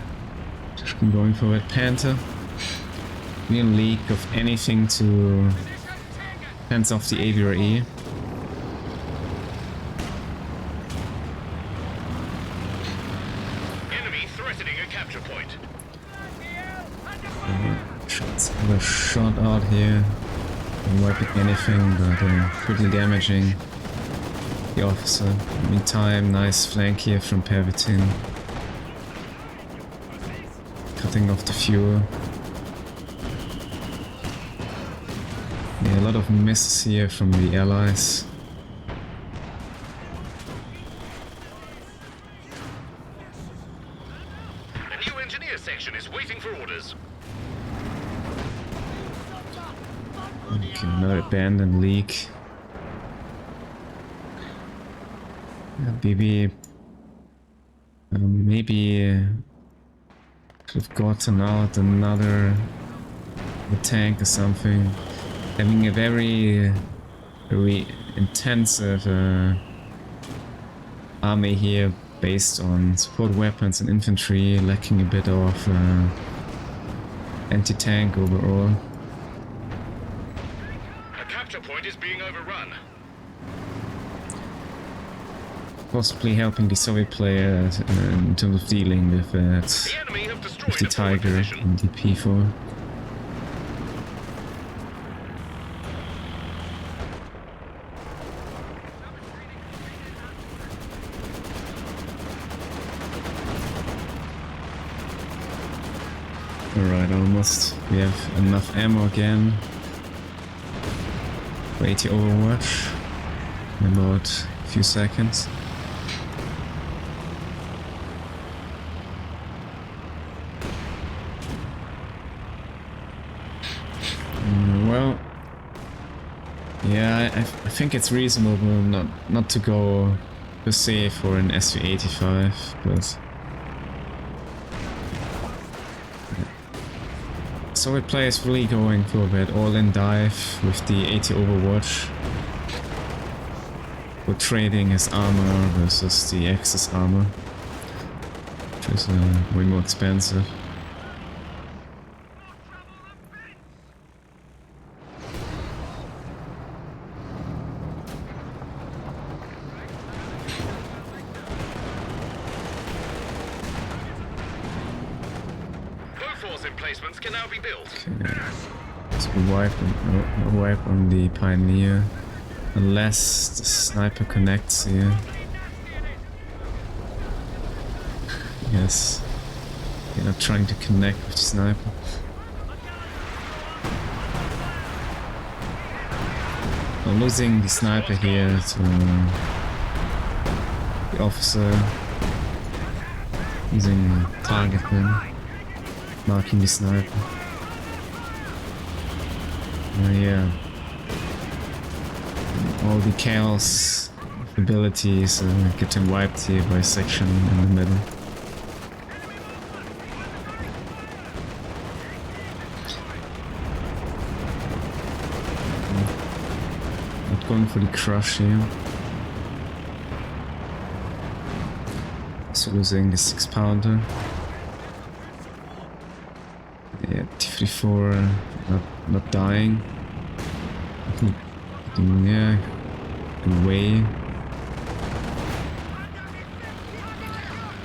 Just been going for that Panther. Real leak of anything to fence off the AVRE. Enemy threatening a capture point. Another shot out here. Not wiping anything, but quickly damaging the officer. Meantime, nice flank here from Pervitin. Cutting off the fuel. Yeah, a lot of misses here from the allies. A new engineer section is waiting for orders. Okay, another abandoned leak. Habibi maybe could have gotten out another tank or something. Having a very intensive army here based on support weapons and infantry, lacking a bit of anti-tank overall. A capture point is being overrun. Possibly helping the Soviet player in terms of dealing with that, The enemy have destroyed with the a forward Tiger position. and the P4. Alright, almost. We have enough ammo again. For 80 Overwatch. In about a few seconds. Well, yeah, I think it's reasonable not to go per se for an SV85, but Soviet players really going for that all-in dive with the 80 Overwatch. For trading his armor versus the Axis armor, which is way more expensive. Both emplacements can now be built. Okay. So we wipe on the Pioneer. Unless the sniper connects here. Yes. They're not trying to connect with the sniper. We're losing the sniper here to the officer. Using target then. Marking the sniper. Yeah. All the chaos abilities getting wiped here by section in the middle. going for the crush here. So losing the 6-pounder. Yeah, T-34 not dying. Yeah, away.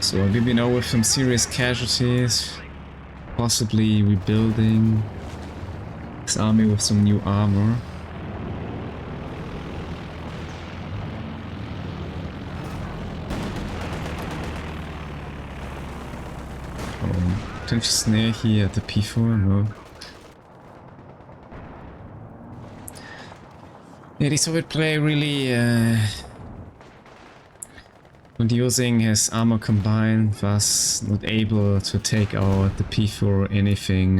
So Habibi now with some serious casualties, possibly rebuilding his army with some new armor. Potential snare here at the P4, no. Yeah, the Soviet player really when using his armor combined was not able to take out the P4 or anything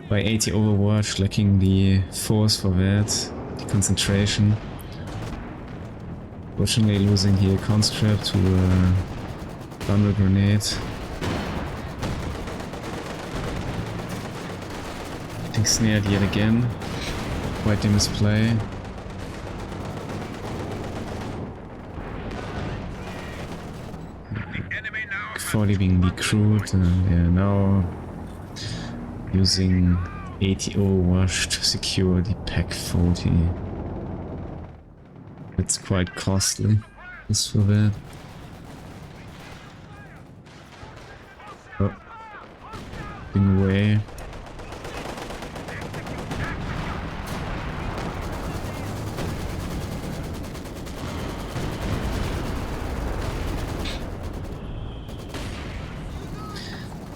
by 80 Overwatch, lacking the force for that, the concentration. Fortunately losing here conscript to thunder grenade. Getting snared yet again. Quite the misplay. Fully being recruited and yeah, now using 80 Overwatch to secure the Pack 40. It's quite costly, just for that. Oh, getting away.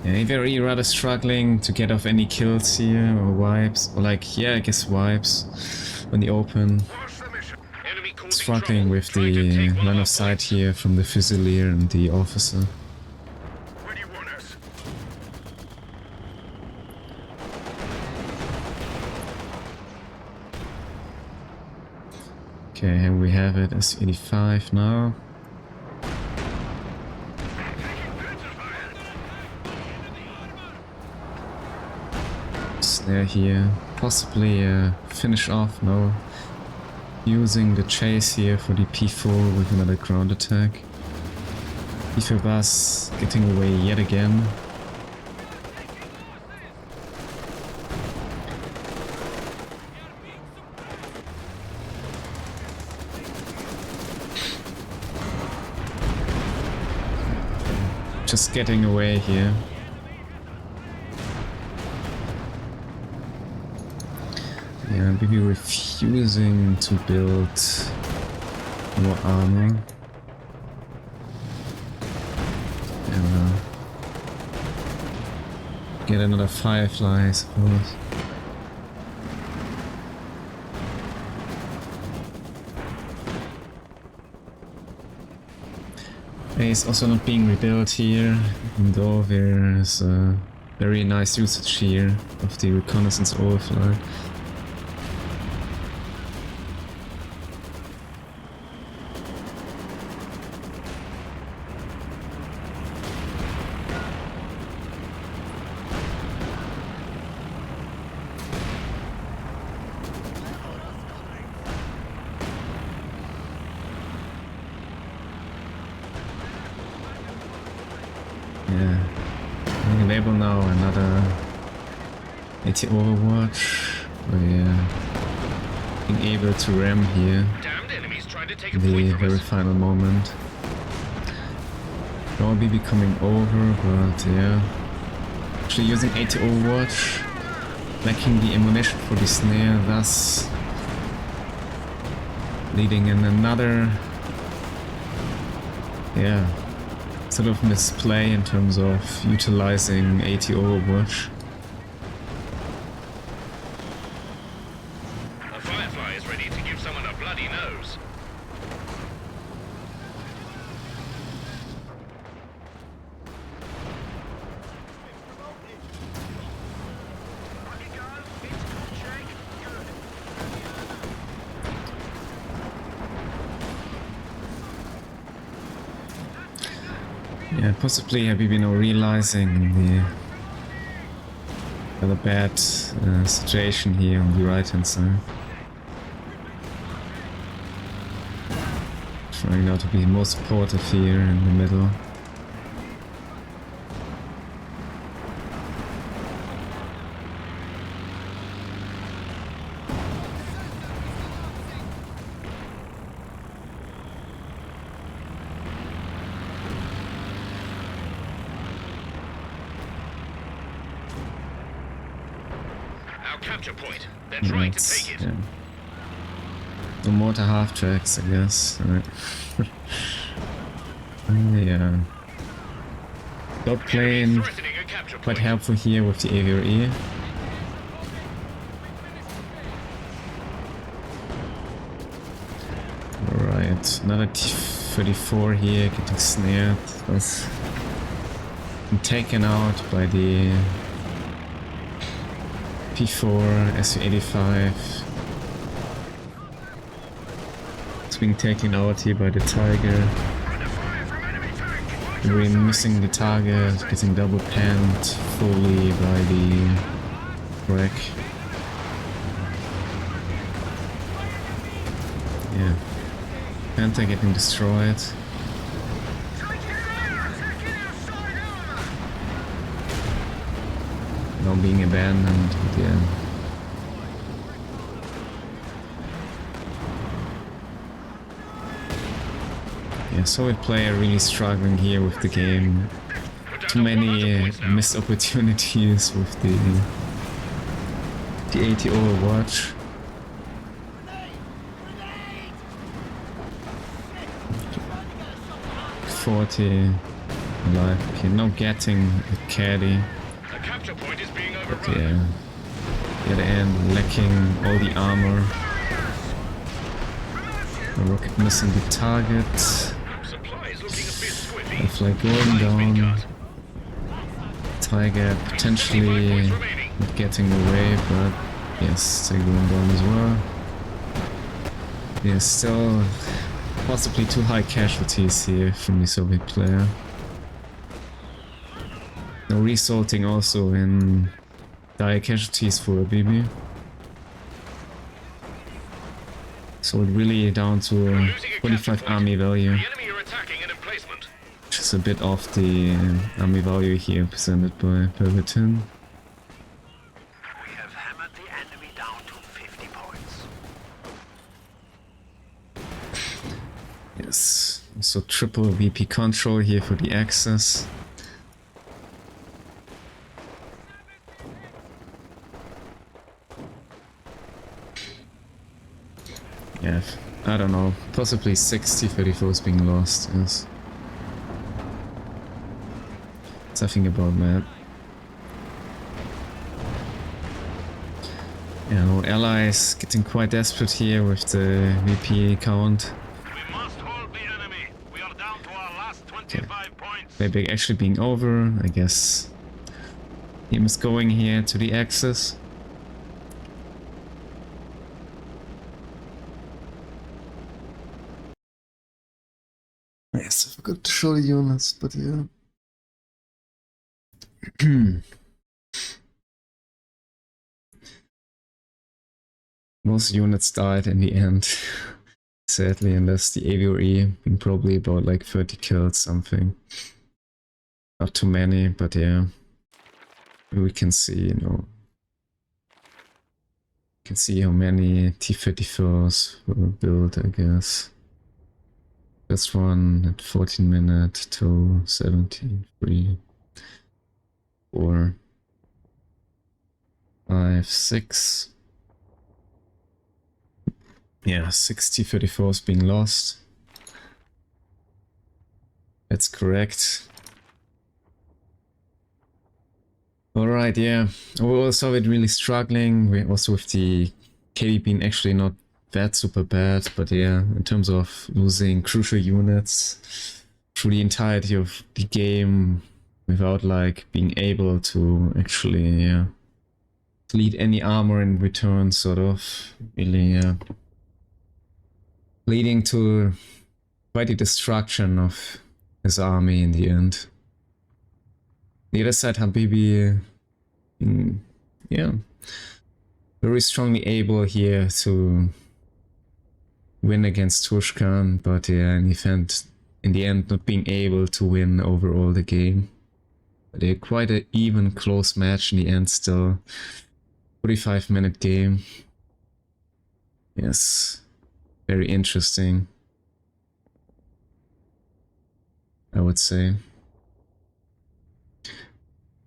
Yeah, very rather struggling to get off any kills here or wipes, or like, yeah, I guess wipes on the open. Struggling with the line of sight here from the Fusilier and the officer. Where do you want us? Okay, here we have it as 85 now. Snare here, possibly finish off, no. Using the chase here for the P4 with another ground attack. P4 bus getting away yet again. Just getting away here. Yeah, maybe refusing to build more armor. And get another Firefly, I suppose. It's also not being rebuilt here, even though there's a very nice usage here of the reconnaissance overflight. Yeah, I'm enable now another 80 Overwatch. Oh yeah, being able to ram here Damned enemies trying to take a in point the from very us. final moment. Probably be coming over, but yeah. Actually using 80 Overwatch, lacking the ammunition for the snare, thus leading in another, yeah, sort of misplay in terms of utilizing 80 Overwatch. A Firefly is ready to give someone a bloody nose. Yeah, possibly Habibi now realizing the Another bad situation here on the right hand side. Trying now to be more supportive here in the middle. Our capture point. They're trying to take it. Yeah. No more to half tracks, I guess. Right. Yeah. Dot plane, Threatening a capture quite point. helpful here with the AVRE. Alright, another T-34 here getting snared. Was taken out by the P4 Su-85. It's being taken out here by the Tiger. We're missing the target, getting double panned fully by the wreck. Yeah. Panther getting destroyed. Now being abandoned, but yeah. Yeah, Soviet player really struggling here with the game. Too many missed opportunities with the AT Overwatch. 40 alive. Okay, now getting a caddy. The capture point is being But overrun. yeah, the other end lacking all the armor. The rocket missing the target. Supplies looking a bit squiffy. Flag going down. Tiger potentially not getting away, but yes, they're going down as well. Yeah, still possibly too high casualties here from the Soviet player. No resulting also in dire casualties for Habibi. So it really down to 45 army value, The enemy are attacking an emplacement. which is a bit off the army value here presented by Pervitin. We have hammered the enemy down to 50 points. Yes, so triple VP control here for the Axis. Yeah, I don't know, possibly 60-34s being lost, yes. Something about that. Yeah, no, allies getting quite desperate here with the VP count. We must hold the enemy. We are down to our last 25 points. Maybe actually being over, I guess. Team is going here to the Axis. Yes, I forgot to show the units, but yeah. Most units died in the end, sadly, unless the AVRE being probably about like 30 kills something. Not too many, but yeah. We can see, you know. Can see how many T-34s were built, I guess. This one at 14 minutes to 17, 3, 4, 5, 6. Yeah, 6 T-34s being lost. That's correct. Alright, yeah. Overall, Soviet really struggling. We also with the KD being actually not that super bad, but yeah, in terms of losing crucial units through the entirety of the game without like being able to actually lead any armor in return, sort of. Really, leading to quite a destruction of his army in the end. The other side, Habibi yeah, very strongly able here to win against Tushkan, but yeah, in the end not being able to win overall the game. But quite an even close match in the end still. 45-minute game. Yes, very interesting, I would say.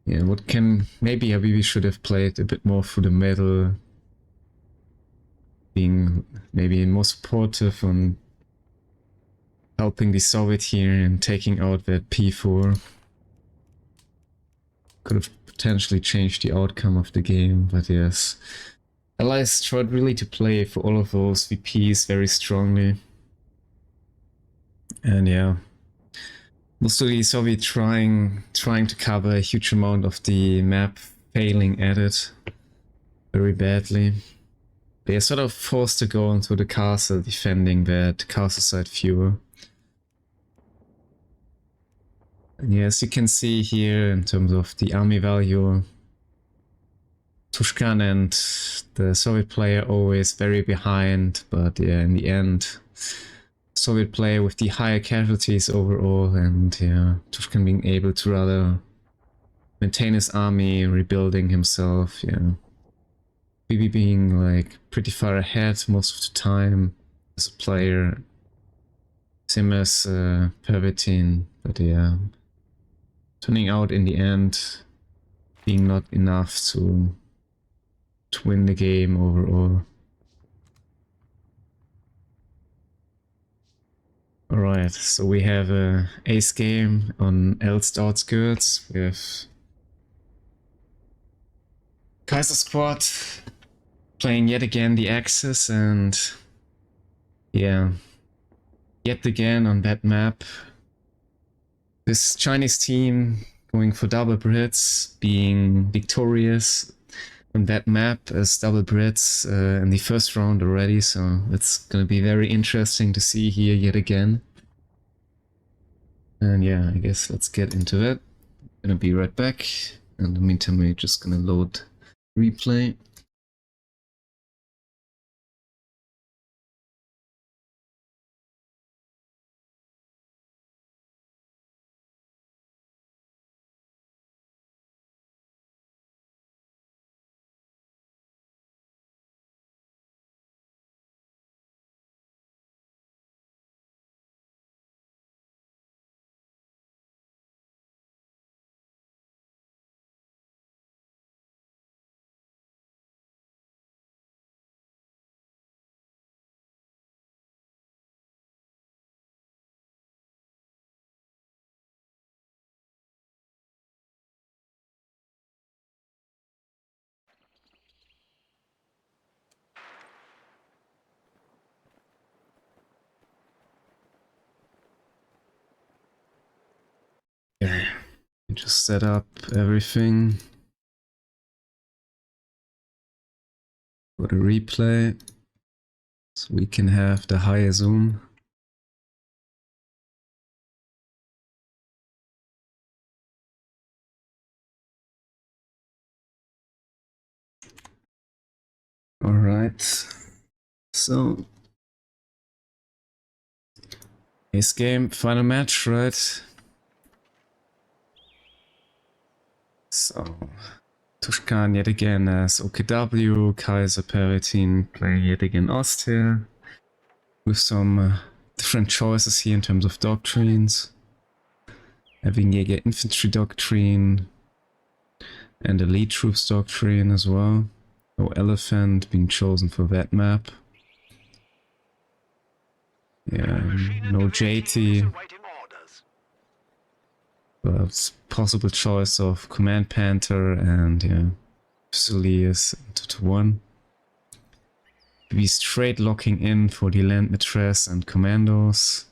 Yeah, maybe Habibi should have played a bit more through the middle, being maybe more supportive and helping the Soviet here and taking out that P4. Could have potentially changed the outcome of the game, but yes. Allies tried really to play for all of those VPs very strongly. And yeah, mostly Soviet trying to cover a huge amount of the map, failing at it very badly. They are sort of forced to go into the castle, defending that castle side viewer. And yeah, as you can see here in terms of the army value, Tushkan and the Soviet player always very behind, but yeah, in the end, Soviet player with the higher casualties overall, and yeah, Tushkan being able to rather maintain his army, rebuilding himself, yeah. Bibi being like pretty far ahead most of the time as a player, same as Pervitin, but yeah, turning out in the end being not enough to win the game overall. Alright, so we have a ace game on Elst outskirts. We have Kaiser squad playing yet again the Axis, and yeah, yet again on that map. This Chinese team going for double Brits, being victorious on that map as double Brits in the first round already, so it's gonna be very interesting to see here yet again. And yeah, I guess let's get into it. Gonna be right back. In the meantime, we're just gonna load replay. Okay, just set up everything for the replay so we can have the higher zoom. Alright, so ace game, final match, right? So Tushkan yet again as OKW, Kaiser Pervitin playing yet again Ost here, with some different choices here in terms of doctrines. Having Jäger Infantry Doctrine and Elite Troops Doctrine as well. No Elephant being chosen for that map. Yeah, no JT, but possible choice of Command Panther and yeah, Fusiliers 2-1. Be straight locking in for the Land Matress and Commandos.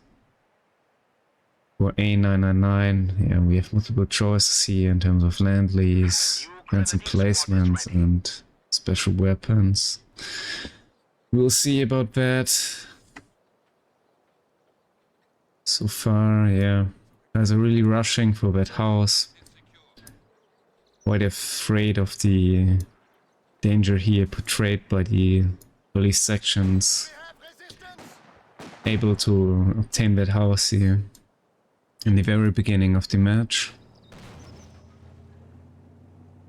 For A999, yeah, we have multiple choices here in terms of land lease, lands emplacements, and special weapons. We'll see about that. So far, yeah, guys are really rushing for that house. Quite afraid of the danger here portrayed by the early sections able to obtain that house here in the very beginning of the match.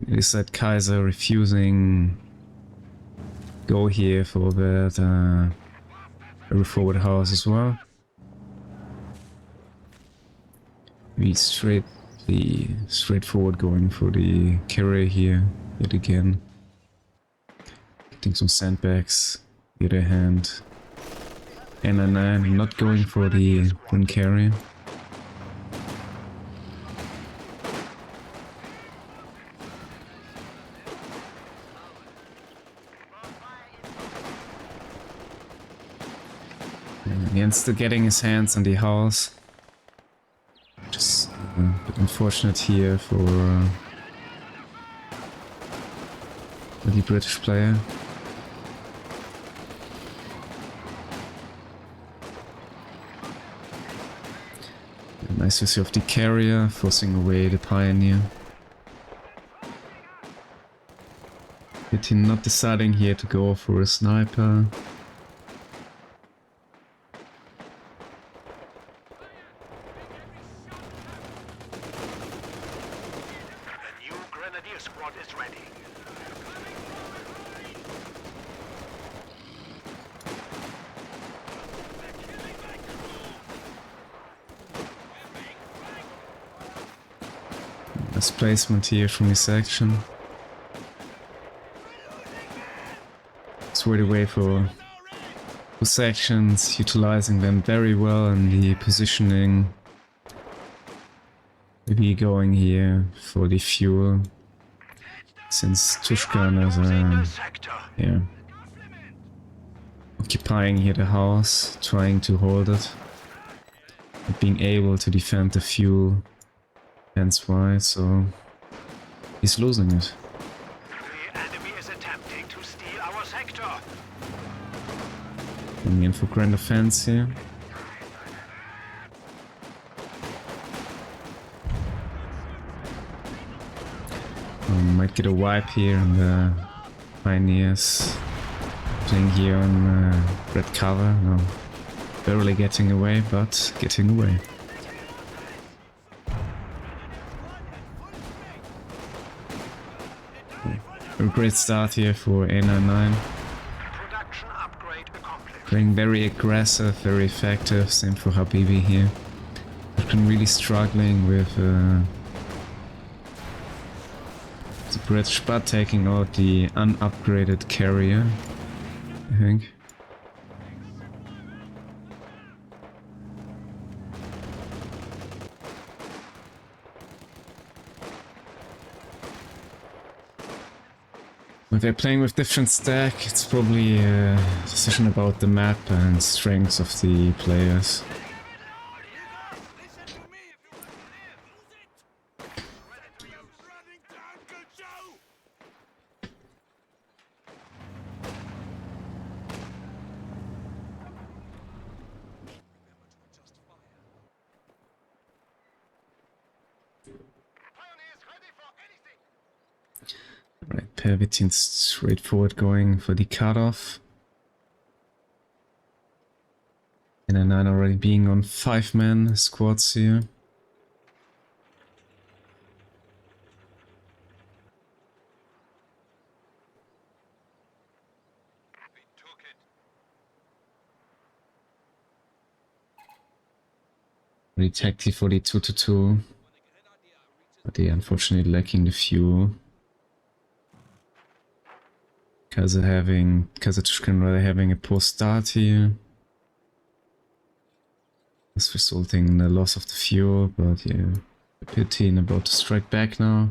It is that Kaiser refusing go here for that very forward house as well. We straightforward going for the carrier here yet again. Getting some sandbags. The other hand, N9 not going for the twin carrier. Again, still getting his hands on the house. Just a bit unfortunate here for the British player. Nice view of the carrier, forcing away the pioneer. Pervitin not deciding here to go for a sniper. Nice placement here from his action. Swayed away for sections, utilizing them very well in the positioning. Maybe going here for the fuel, since Tushkan is occupying here the house, trying to hold it, but being able to defend the fuel. Hence why, so he's losing it. The enemy is attempting to steal our sector. Coming in for grand offense here. Might get a wipe here on the pioneers. Playing here on red cover. No, barely getting away, but getting away. A great start here for A999. Production upgrade accomplished. Playing very aggressive, very effective. Same for Habibi here. I've been really struggling with the British, but taking out the unupgraded carrier, I think. When they're playing with different stack, it's probably a decision about the map and strengths of the players. Right, Pervitin straightforward going for the cutoff. And a 9 already being on 5-man squads here. Already tactic for the 2-2-2. But they unfortunately lacking the fuel. Kaiser Tushkan rather having a poor start here. That's resulting in the loss of the fuel, but yeah, Pervitin about to strike back now.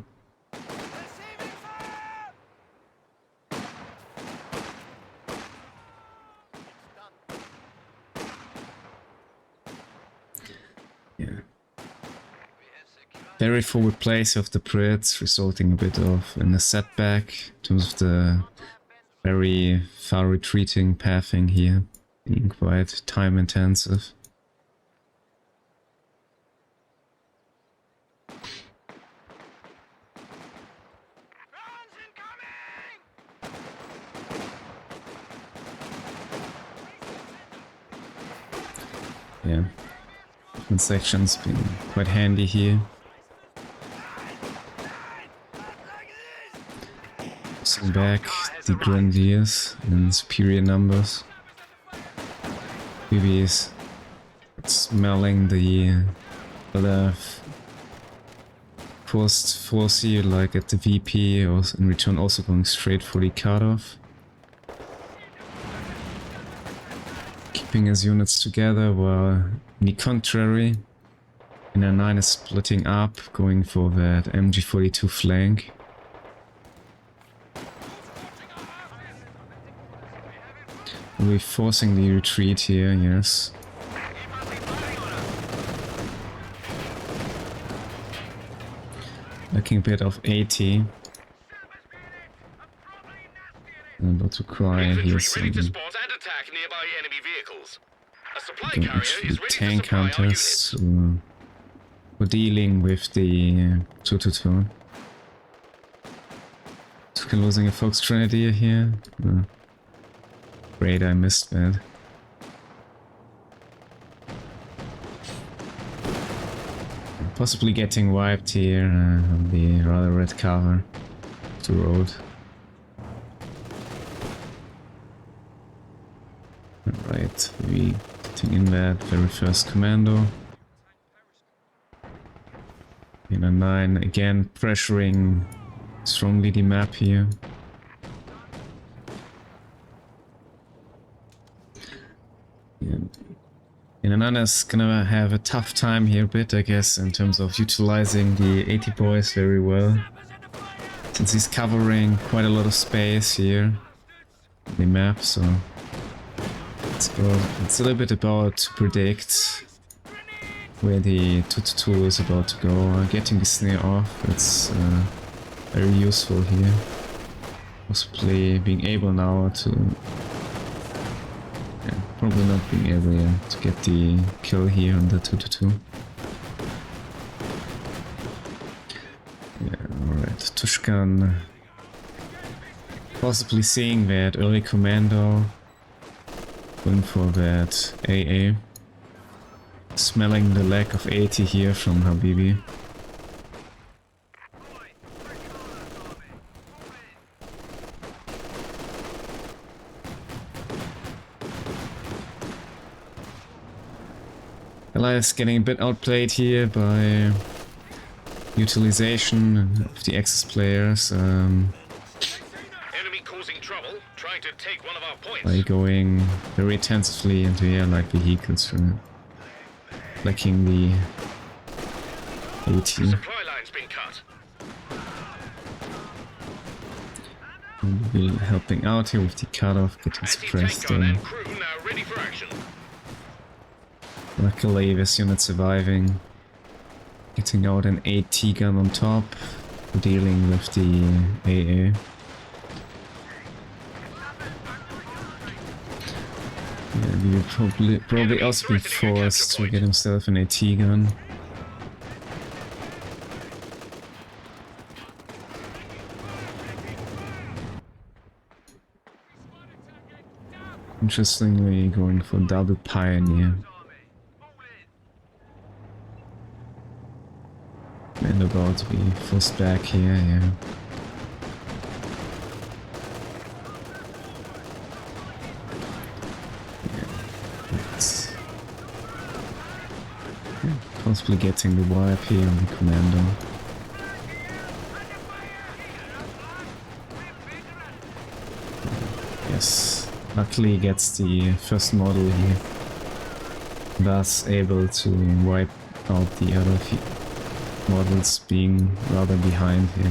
Yeah. Very forward place of the Brits, resulting a bit of in a setback in terms of the very far retreating pathing here, being quite time intensive. yeah, different sections been quite handy here. Pushing back the Grenadiers in superior numbers. Habibi is smelling the other force here, like at the VP, or in return also going straight for the cutoff. Keeping his units together, while in the contrary, NR9 is splitting up, going for that MG42 flank. We're forcing the retreat here, yes. Lacking a bit of 80. I'm about to cry here Infantry ready to some spot and attack nearby enemy vehicles. A supply going carrier actually is ready to tank supply our hunters units. for dealing with the 222. So losing a Fox Grenadier here. Great, I missed that. Possibly getting wiped here on the rather red cover of the road. Alright, we getting in that very first commando. NR9 again pressuring strongly the map here. Yeah. NR9 is gonna have a tough time here a bit, I guess, in terms of utilizing the 80 boys very well. Since he's covering quite a lot of space here on the map, so it's a little bit about to predict where the 222 is about to go. Getting the snare off, it's very useful here. Possibly being able now to... yeah, probably not being able to get the kill here on the 222. Yeah, alright. Tushkan possibly seeing that early commando, going for that AA. Smelling the lack of 80 here from Habibi. Elias getting a bit outplayed here by utilization of the Axis players. Enemy causing trouble, trying to take one of our points. By going very intensively into air-like vehicles, lacking the 80. Supply line's been cut. We'll be helping out here with the cutoff, getting suppressed. Anti-tank gun and crew now ready for action. Luckily, this unit surviving. Getting out an AT gun on top, dealing with the AA. Yeah, we will probably also be forced to get himself an AT gun. Interestingly, going for double Pioneer. And about to be forced back here, yeah. Possibly getting the wipe here on the commando. Yes, luckily gets the first model here. Thus able to wipe out the other models being rather behind here.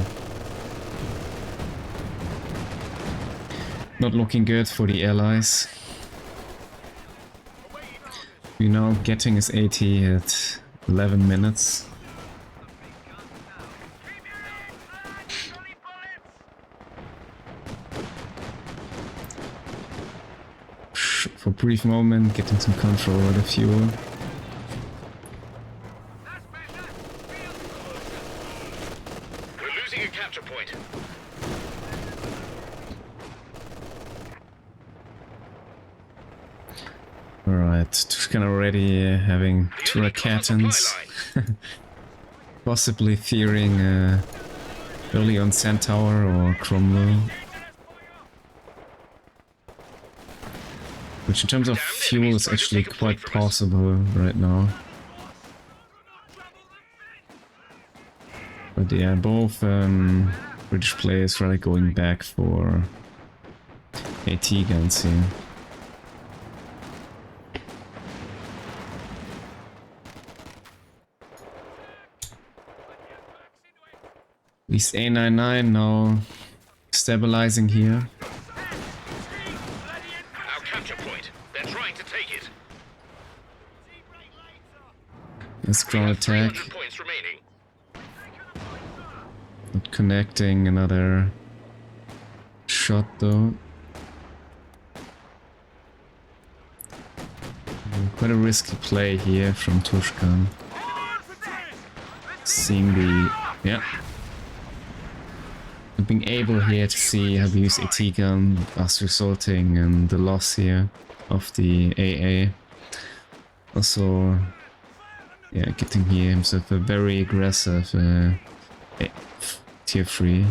Not looking good for the allies. We're now getting his AT at 11 minutes. For a brief moment, getting some control over the fuel. We're losing a capture point. Alright, Right, Tushkan already having two Rakatans. Possibly fearing early on Centaur or Cromwell. Which in terms of fuel is actually quite possible right now. But yeah, both British players really going back for AT guns here. At least A99 now stabilizing here. Our capture point. They're trying to take it. Let's ground attack. 300 points remaining. Not connecting, another shot though. Quite a risky play here from Tushkan. Seeing the... yeah. Being able here to see Habibi's AT gun, thus resulting in the loss here of the AA. Also, yeah, getting here himself a very aggressive tier 3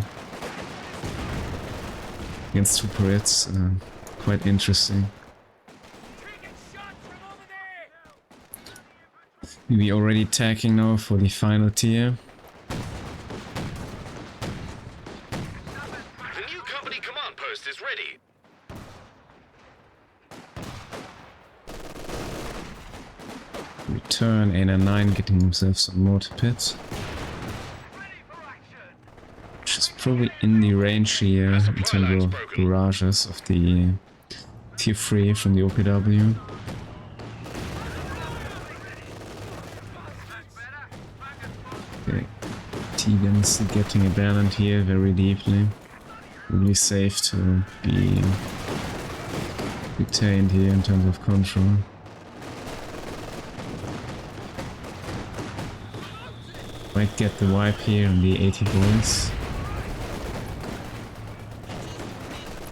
against two Parits. Quite interesting. We already attacking now for the final tier. The new company command post is ready. Return A99 getting himself some mortar pits. Which is probably in the range here in terms of barrages of the tier 3 from the OPW. Okay, T-guns getting abandoned here very deeply. Really safe to be retained here in terms of control. Might get the wipe here on the 80 boys.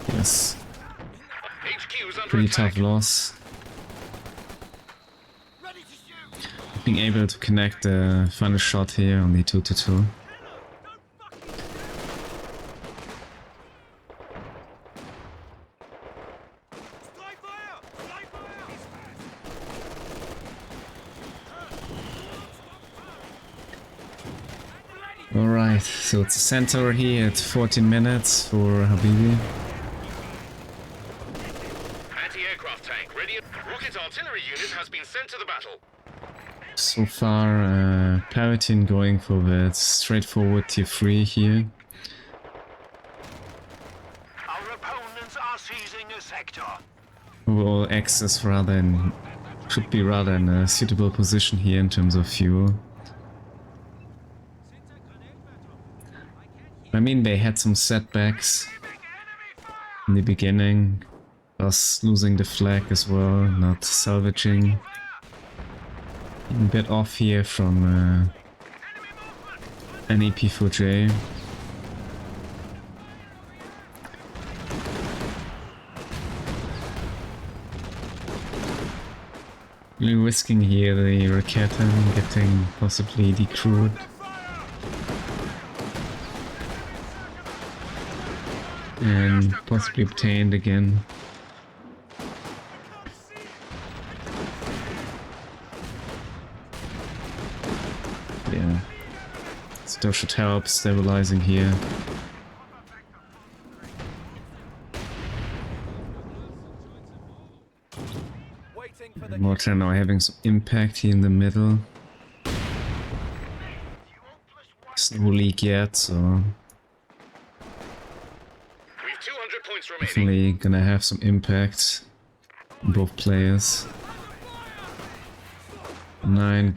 Yes. Pretty tough loss. Being able to connect the final shot here on the 2-2. Alright, so it's a centaur here at 14 minutes for Habibi. Anti-aircraft tank ready. Rocket artillery unit has been sent to the battle. So far, Pervitin going for that straightforward tier 3 here. Our opponents are seizing a sector. Overall access rather in, should be rather in a suitable position here in terms of fuel. I mean, they had some setbacks in the beginning, thus losing the flag as well, not salvaging. A bit off here from NEP4J. Really risking here the Rakatan getting possibly decrewed. And possibly obtained again. Yeah. Still should help stabilizing here. Mortar now having some impact here in the middle. There's no leak yet, so definitely gonna have some impact on both players. 9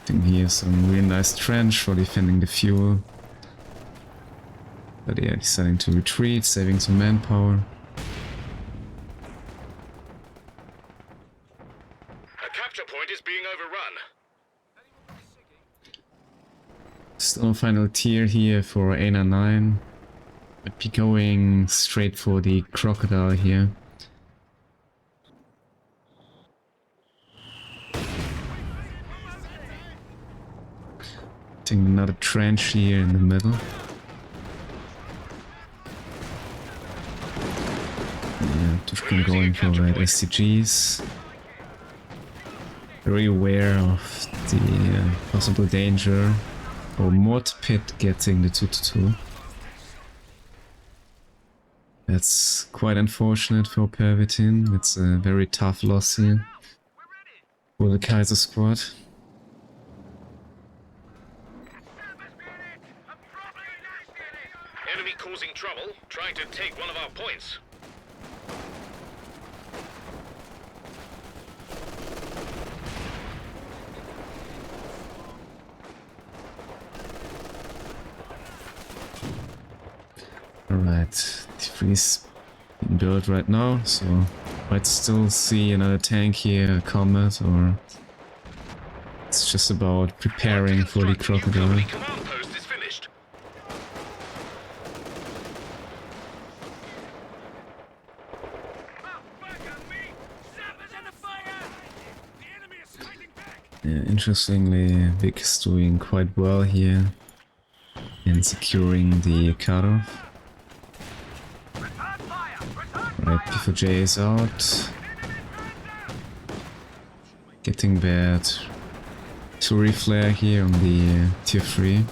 getting here some really nice trench for defending the fuel. But yeah, deciding to retreat, saving some manpower. A capture point is being overrun. Still a final tier here for A99. Might be going straight for the crocodile here. Getting another trench here in the middle. Yeah, just been going for red SCGs. Very aware of the possible danger or mortar pit getting the 2-2. That's quite unfortunate for Pervitin. It's a very tough loss here for the Kaiser squad. Enemy causing trouble, trying to take one of our points. Alright, T3's being built right now, so might still see another tank here, a combat, or it's just about preparing for the crocodile. Company command post is finished. Yeah, interestingly, Vic is doing quite well here in securing the cutoff. Right, P4J is out. Getting bad. Turi flare here on the tier 3.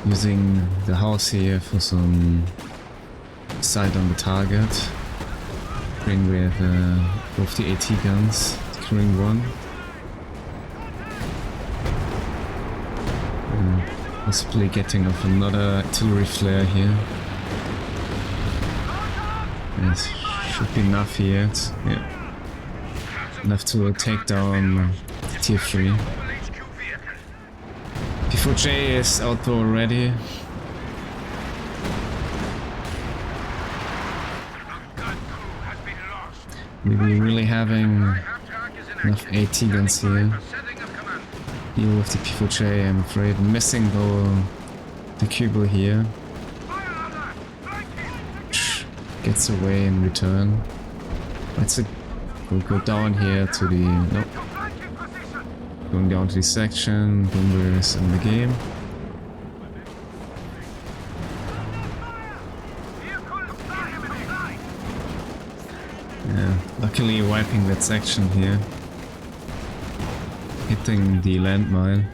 Using the house here for some sight on the target. Bring with both the AT guns, securing one. Possibly getting off another artillery flare here. Yes, should be enough here. Yeah. Enough to take down tier 3. P4J is out already. Maybe really having enough AT guns here. Deal with the P4J, I'm afraid. Missing though the Kubel here. Gets away in return. Let's we'll go down here to the... nope. Going down to the section. Bomber is in the game. Yeah, luckily wiping that section here. Hitting the landmine.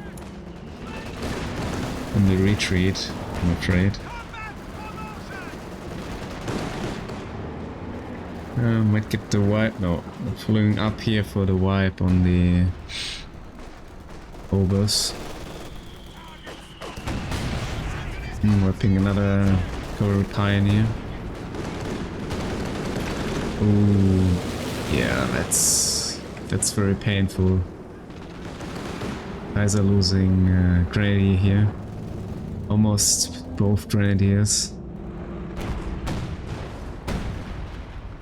On the retreat, I'm afraid. Might get the wipe. No, following up here for the wipe on the Obus. Wiping another Cavalry Pioneer. Ooh, yeah, that's very painful. Kaiser losing Grenadier here. Almost both Grenadiers.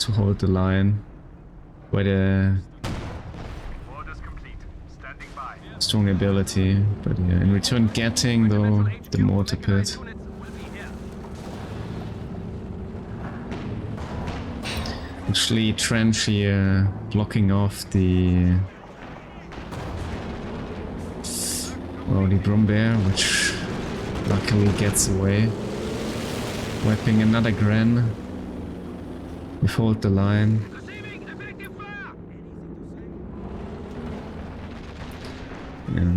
To hold the line. Quite a strong ability, but yeah, in return getting though the mortar pit. Actually trench here blocking off the Brumbear, which luckily gets away. Wiping another Gren. We hold the line. Yeah.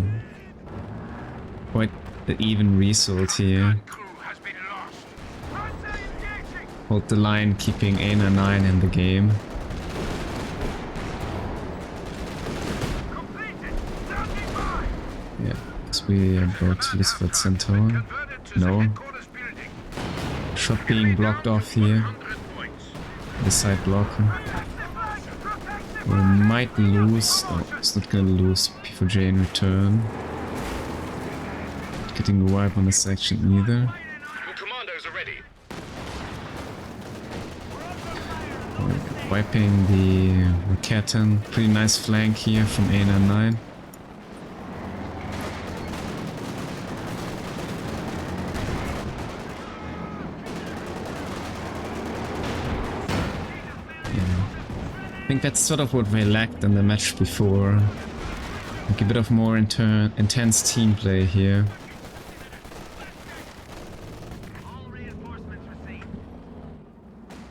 Quite the even result here. Hold the line, keeping A9 in the game. Yeah, because we brought Lisbeth Centaur. No. Shot being blocked off here. The side blocker. We might lose. No, it's not gonna lose P4J in return. Not getting the wipe on the section either. Your commandos are ready. Wiping the Raketten. Pretty nice flank here from A99. I think that's sort of what we lacked in the match before. Like a bit of more intense team play here.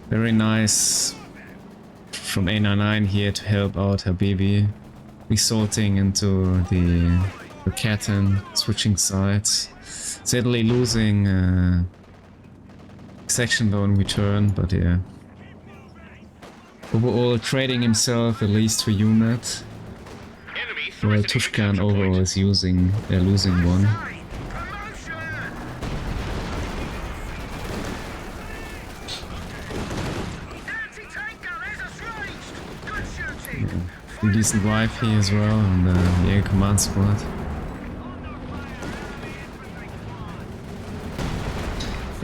Very nice from A99 here to help out Habibi, resorting into the Pervitin, switching sides. Sadly losing section though in return, but yeah. Overall trading himself at least to unit. While Tushkan overall is losing one. Yeah. Decent wipe here as well on the air command squad.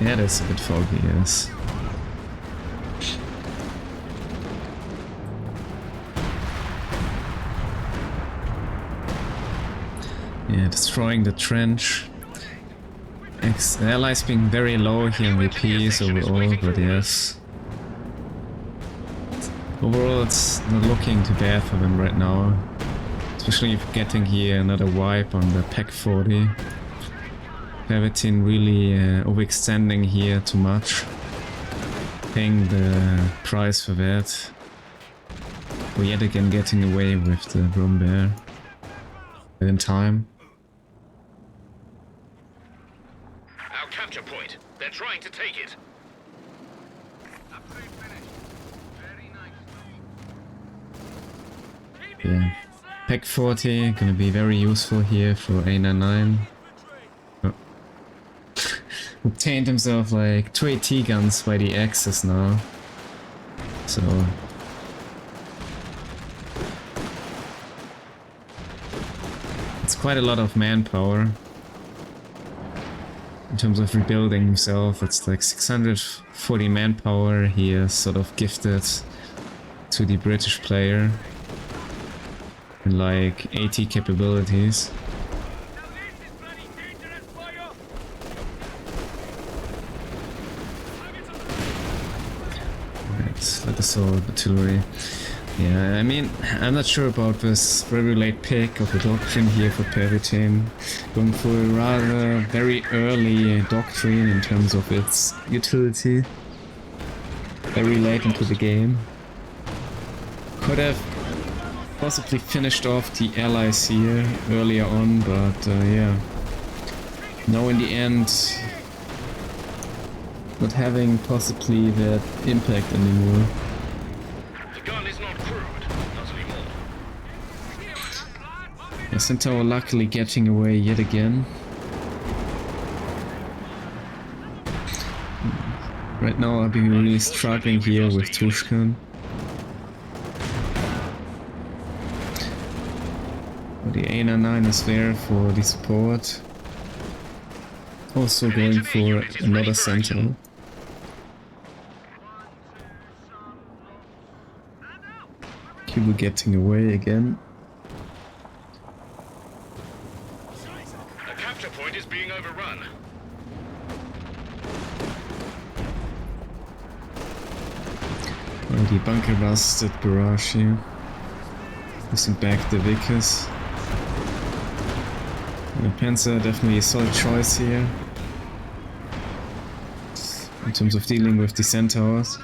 Yeah, that's a bit foggy, yes. Yeah, destroying the trench. The allies being very low here in VPs overall, but yes. Overall it's not looking too bad for them right now. Especially if getting here another wipe on the Pack 40. Pervitin really overextending here too much. Paying the price for that. Or yet again getting away with the Broom Bear. In time. Our capture point. They're trying to take it. Yeah. Pack 40 gonna be very useful here for A99. Oh. Obtained himself like 2 AT guns by the Axis now. So it's quite a lot of manpower. In terms of rebuilding himself, it's like 640 manpower he is sort of gifted to the British player. And like 80 capabilities. Right, let us saw artillery. Yeah, I mean, I'm not sure about this very late pick of the doctrine here for Pervitin. Going for a rather very early doctrine in terms of its utility. Very late into the game. Could have possibly finished off the allies here earlier on, but yeah. Now in the end, not having possibly that impact anymore. The gun is not crude, not anymore. Yeah, Centaur luckily getting away yet again. Right now I've been really struggling here with Tushkan. The A99 is there for the support. Also going for another center. Cuba getting away again. The capture point is being overrun. The bunker busted barrage here. Losing back the Vickers. Panzer definitely a solid choice here. In terms of dealing with the Centaurs.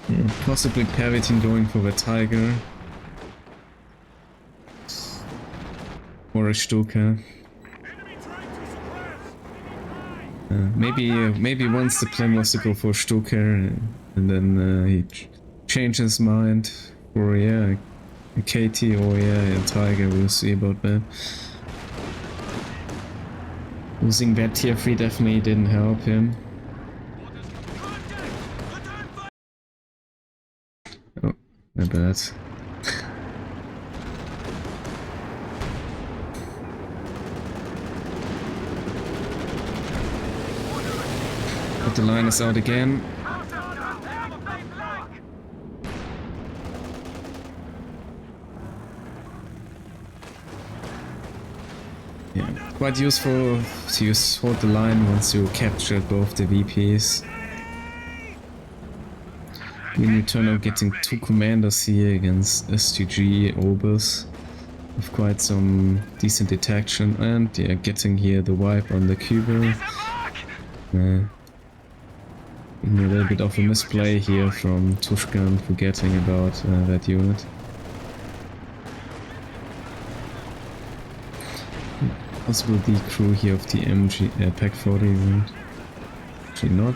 Yeah, possibly Pervitin going for the Tiger. Or a Stuka. Maybe once the plan was to go for Stuka and then he changed his mind for yeah, a KT or yeah, a Tiger, we'll see about that. Losing that tier 3 definitely didn't help him. Oh, my bad. But the line is out again. Yeah, quite useful to hold the line once you captured both the VPs. In return, I'm getting 2 commanders here against STG Obus with quite some decent detection, and yeah, getting here the wipe on the Cuba. A little bit of a misplay here from Tushkan, forgetting about that unit. Possible decrew here of the MG Pack 40 unit. Actually not.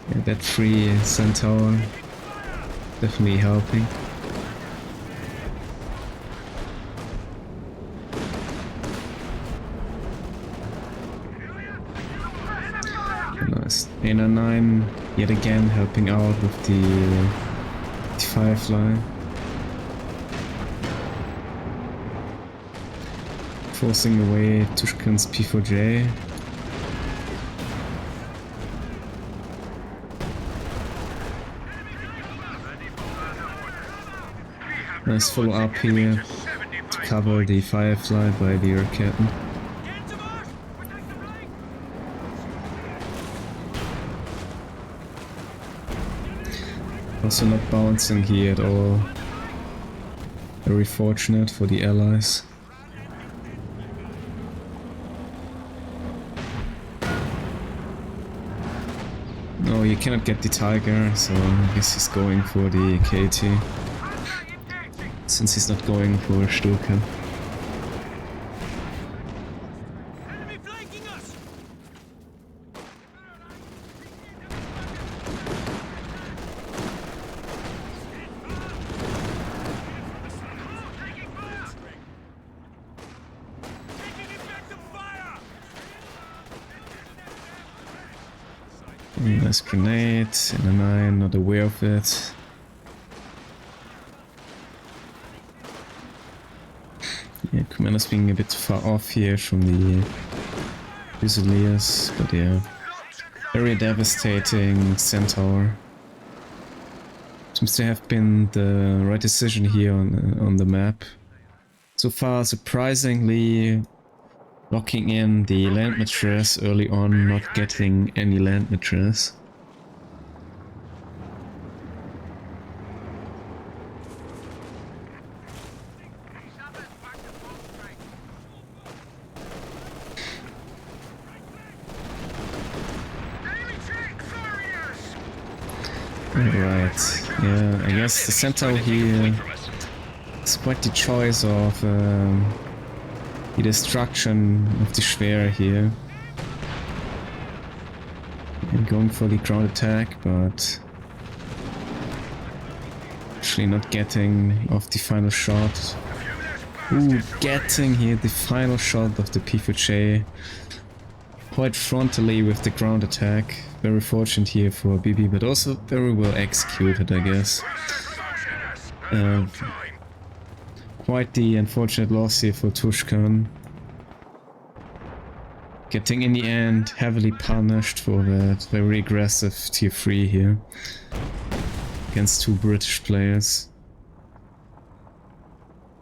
Yeah, that free Centaur definitely helping. Nice. A9 yet again helping out with the Firefly. Forcing away Tushkan's P4J. Nice follow up here to cover the Firefly by the Raketten. Also not bouncing here at all. Very fortunate for the allies. No, you cannot get the Tiger, so I guess he's going for the KT. Since he's not going for Stuka. Nice grenade, and I'm not aware of it. Yeah, Commander's being a bit far off here from the Fusiliers, but yeah. Very devastating Centaur. Seems to have been the right decision here on the map. So far, surprisingly, locking in the land mattress early on, not getting any land mattress. Alright, yeah, I guess the Centaur here is quite the choice of the destruction of the Schwer here. And going for the ground attack, but actually not getting off the final shot. Ooh, getting here the final shot of the P4J. Quite frontally with the ground attack. Very fortunate here for Habibi, but also very well executed, I guess. Quite the unfortunate loss here for Tushkan. Getting in the end heavily punished for that very aggressive tier 3 here. Against 2 British players.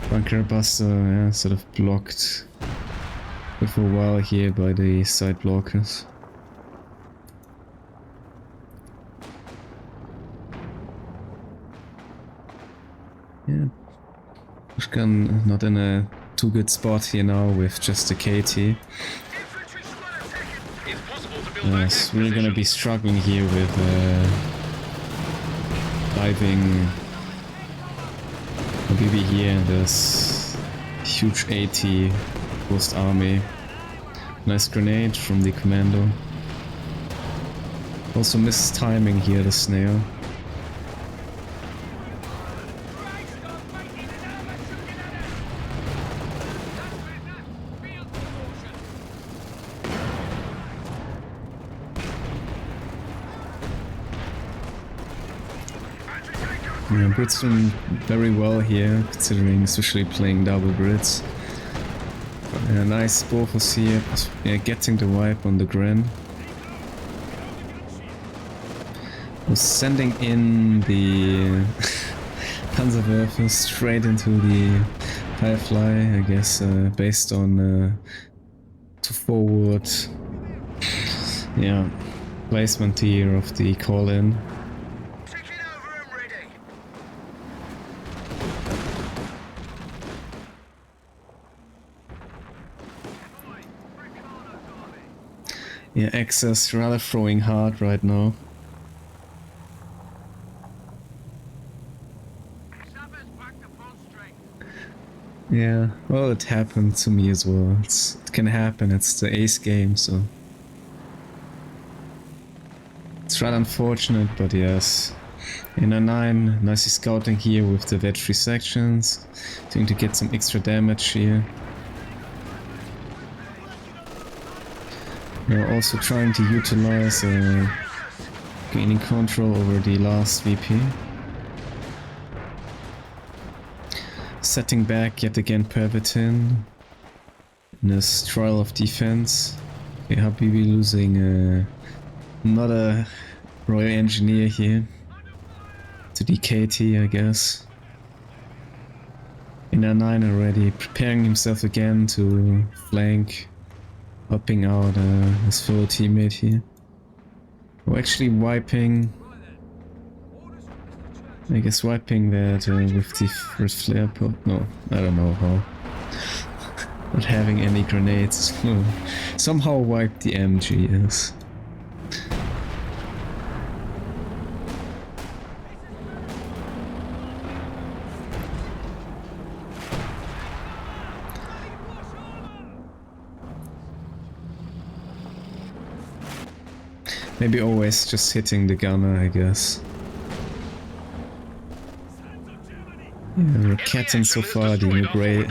Bunker Buster, yeah, sort of blocked for a while here by the side blockers. Yeah, Tushkan not in a too good spot here now with just a KT. Yes, we're gonna be struggling here with diving Habibi here in this huge 80 post army. Nice grenade from the commando. Also missed timing here, the snail. Yeah, Brits doing very well here, considering especially playing double Brits. Nice Borfos here, yeah, getting the wipe on the Gren. Was sending in the Panzerwerfer straight into the Firefly, I guess, based on to forward Yeah, placement here of the call-in. Taking over and ready. Yeah, Access rather throwing hard right now. Sappers back to full strength. Yeah, well, it happened to me as well. It can happen, it's the ace game, so... It's rather unfortunate, but yes. A9, nicely scouting here with the veg sections. Trying to get some extra damage here. We're also trying to utilize gaining control over the last VP. Setting back yet again Pervitin in this trial of defense. Okay, Habibi losing another Royal Engineer here to the KT, I guess. In A9 already preparing himself again to flank, helping out his fellow teammate here. Oh, actually wiping, I guess wiping that with the first flare pot. No, I don't know how. Not having any grenades. Somehow wiped the MG, yes. Maybe always just hitting the gunner, I guess. Yeah, Captain so far doing great.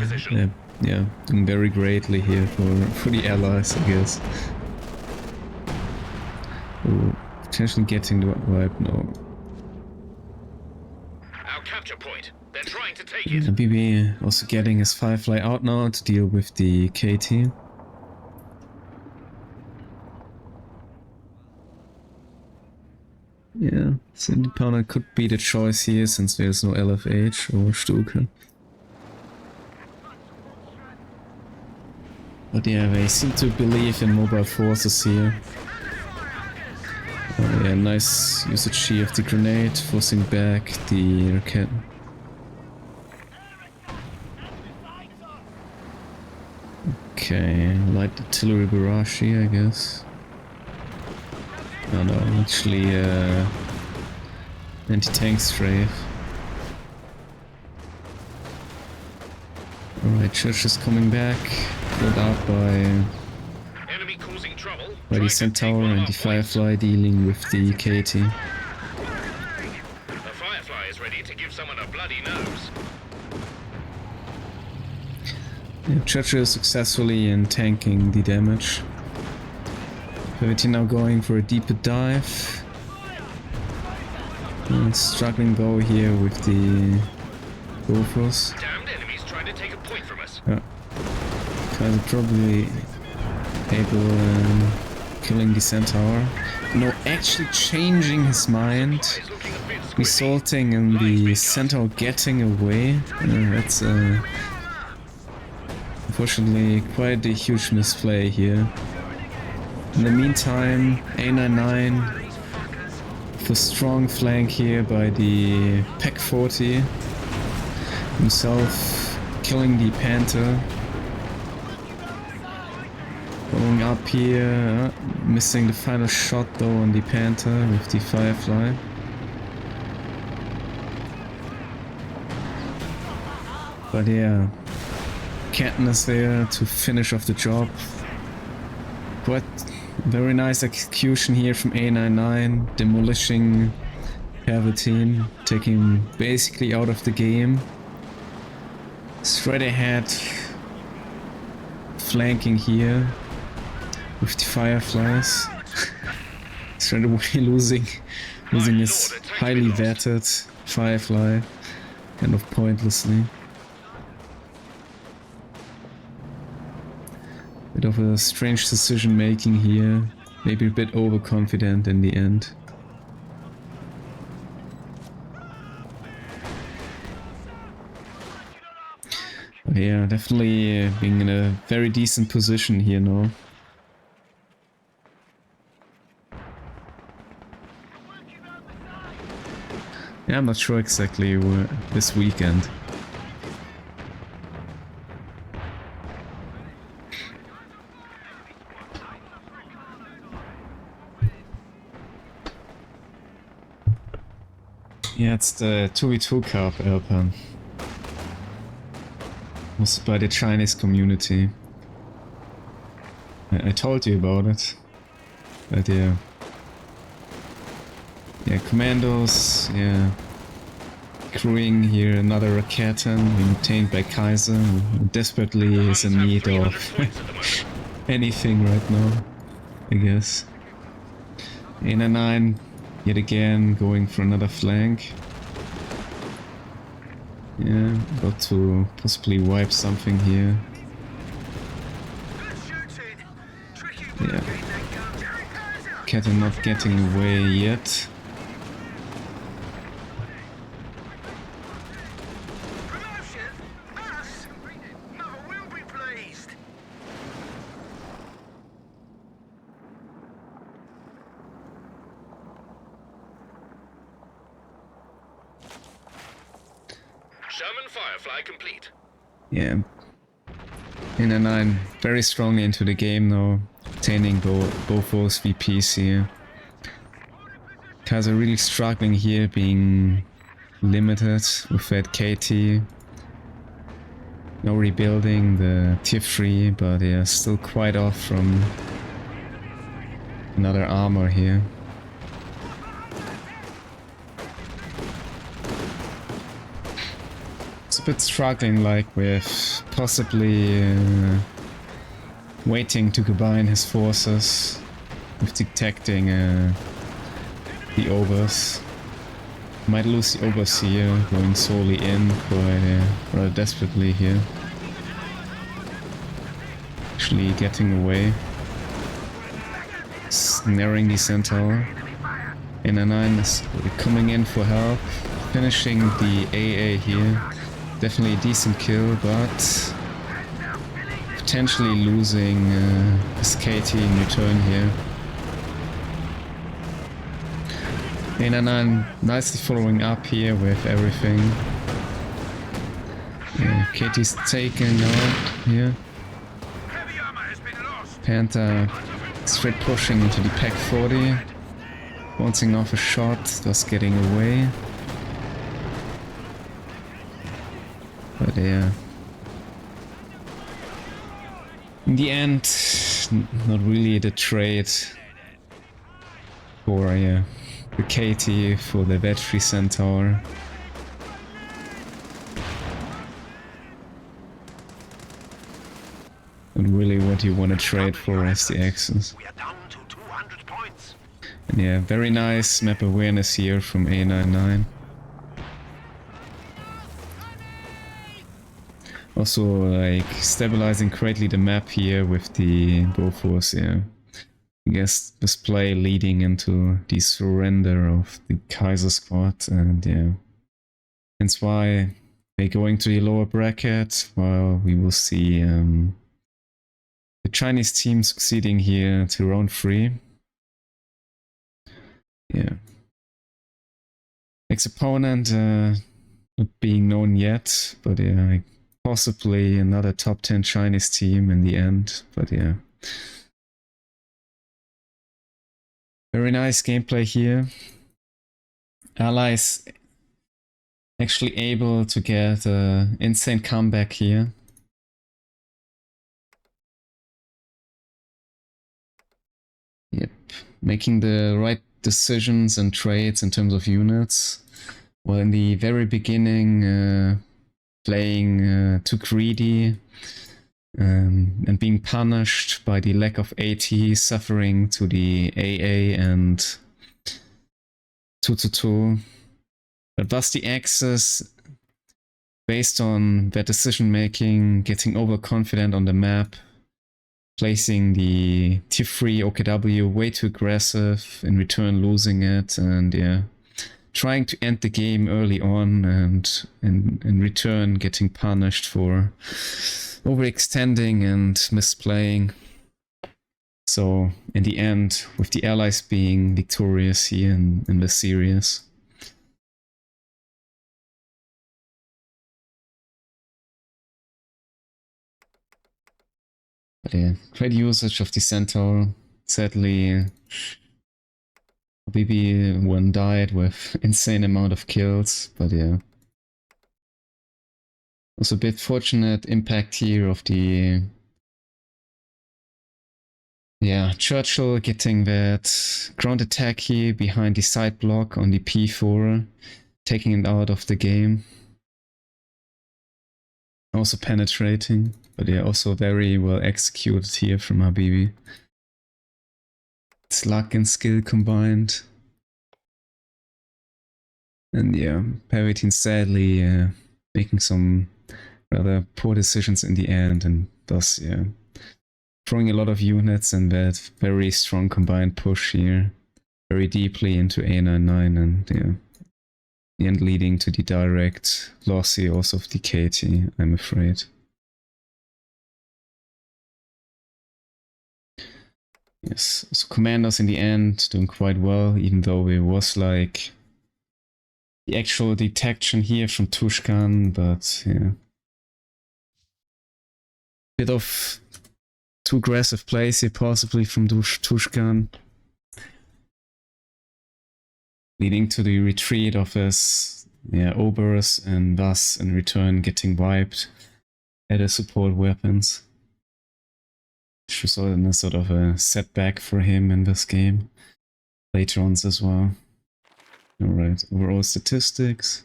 Yeah, doing very greatly here for the allies, I guess. Oh, potentially getting the wipe. No. Our capture point. They're trying to take it. BB also getting his Firefly out now to deal with the KT. Yeah, Cindy Pounder could be the choice here since there's no LFH or Stuka. But yeah, they seem to believe in mobile forces here. Oh yeah, nice usage here of the grenade, forcing back the rocket. Okay, light artillery barrage here, I guess. Oh no, actually anti-tank strafe. Alright, Church is coming back, pulled out by Enemy causing trouble. the Centaur and the Firefly dealing with the KT. The Firefly is ready to give someone a bloody nose. Yeah, Churchill is successfully in tanking the damage. Pervitin now going for a deeper dive. Struggling though here with the GoPros. Damned enemies trying to take a point from us. Yeah. Kaiser probably able killing the Centaur. No, actually changing his mind. Is looking a bit squishy. Resulting in the Centaur getting away. That's unfortunately quite a huge misplay here. In the meantime, A99 with a strong flank here by the Pack 40. Himself killing the Panther. Going up here, missing the final shot though on the Panther with the Firefly. But yeah, Kenton is there to finish off the job. Quite very nice execution here from A99, demolishing Pervitin, taking him basically out of the game. Straight ahead, flanking here with the Fireflies. Straight away losing his highly vetted Firefly, kind of pointlessly. Bit of a strange decision making here, maybe a bit overconfident in the end. But yeah, definitely being in a very decent position here now. Yeah, I'm not sure exactly where this weekend. Yeah, it's the 2v2 Cup, Alpan. Hosted by the Chinese community. I told you about it. But yeah. Yeah, commandos, yeah. Crewing here another Raketen, maintained by Kaiser, who desperately is in need of anything right now, I guess. A9 yet again going for another flank. Yeah, got to possibly wipe something here. Yeah. Raketen not getting away yet. Sherman Firefly complete. Yeah. A9 very strongly into the game now, obtaining both those VPs here. Kaiser really struggling here, being limited with that KT. No rebuilding the tier 3, but yeah, still quite off from another armor here. It's a bit struggling, like with possibly waiting to combine his forces with detecting the overs. Might lose the overs here, going solely in quite rather desperately here. Actually getting away. Snaring the centaur. A9 is coming in for help. Finishing the AA here. Definitely a decent kill, but potentially losing his KT in return here. A9 nicely following up here with everything. Yeah, KT's taken out here. Panther straight pushing into the Pack 40. Bouncing off a shot, thus getting away. But yeah. In the end, not really the trade for the KT for the battery centaur. Not really what you want to trade for as the Axis. We are down to 200 points. And yeah, very nice map awareness here from A99. Also, like, stabilizing greatly the map here with the Bofors, yeah. I guess this play leading into the surrender of the Kaiser squad, and yeah. Hence why they're going to the lower bracket, while we will see the Chinese team succeeding here to round 3. Yeah. Next opponent not being known yet, but yeah, possibly another top 10 Chinese team in the end, but yeah. Very nice gameplay here. Allies actually able to get an insane comeback here. Yep, making the right decisions and trades in terms of units. Well, in the very beginning, playing too greedy and being punished by the lack of AT, suffering to the AA and 2-2. But thus the Axis, based on their decision making, getting overconfident on the map, placing the tier 3 OKW way too aggressive, in return losing it, and yeah, trying to end the game early on, and in return getting punished for overextending and misplaying. So in the end, with the Allies being victorious here in the series. But yeah, great usage of the Centaur. Sadly, Habibi one died with insane amount of kills, but yeah. Also a bit fortunate impact here of the Churchill getting that ground attack here behind the side block on the P4, taking it out of the game. Also penetrating, but yeah, also very well executed here from Habibi. It's luck and skill combined. And yeah, Pervitin sadly making some rather poor decisions in the end, and thus, yeah, throwing a lot of units and that very strong combined push here, very deeply into A99, and yeah, the end leading to the direct loss here also of the KT, I'm afraid. Yes, so Commanders in the end doing quite well, even though it was like the actual detection here from Tushkan, but yeah. Bit of too aggressive plays here possibly from Tushkan. Leading to the retreat of his Obers, and thus in return getting wiped at his support weapons. Which resulted in a sort of a setback for him in this game. Later on as well. Alright, overall statistics.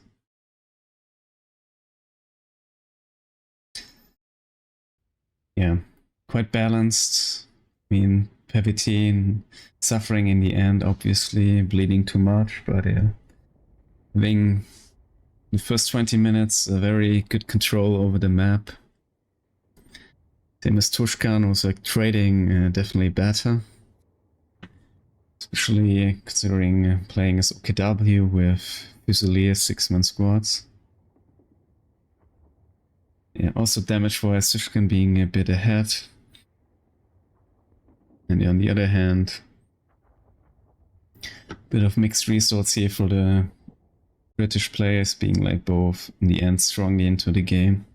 Yeah, quite balanced. I mean, Pervitin suffering in the end, obviously, bleeding too much, but yeah. Having the first 20 minutes a very good control over the map. Same as Tushkan was like trading definitely better. Especially considering playing as OKW with Fusilier 6-man squads. Yeah, also damage-wise, Tushkan being a bit ahead. And on the other hand, a bit of mixed results here for the British players, being like both in the end strongly into the game.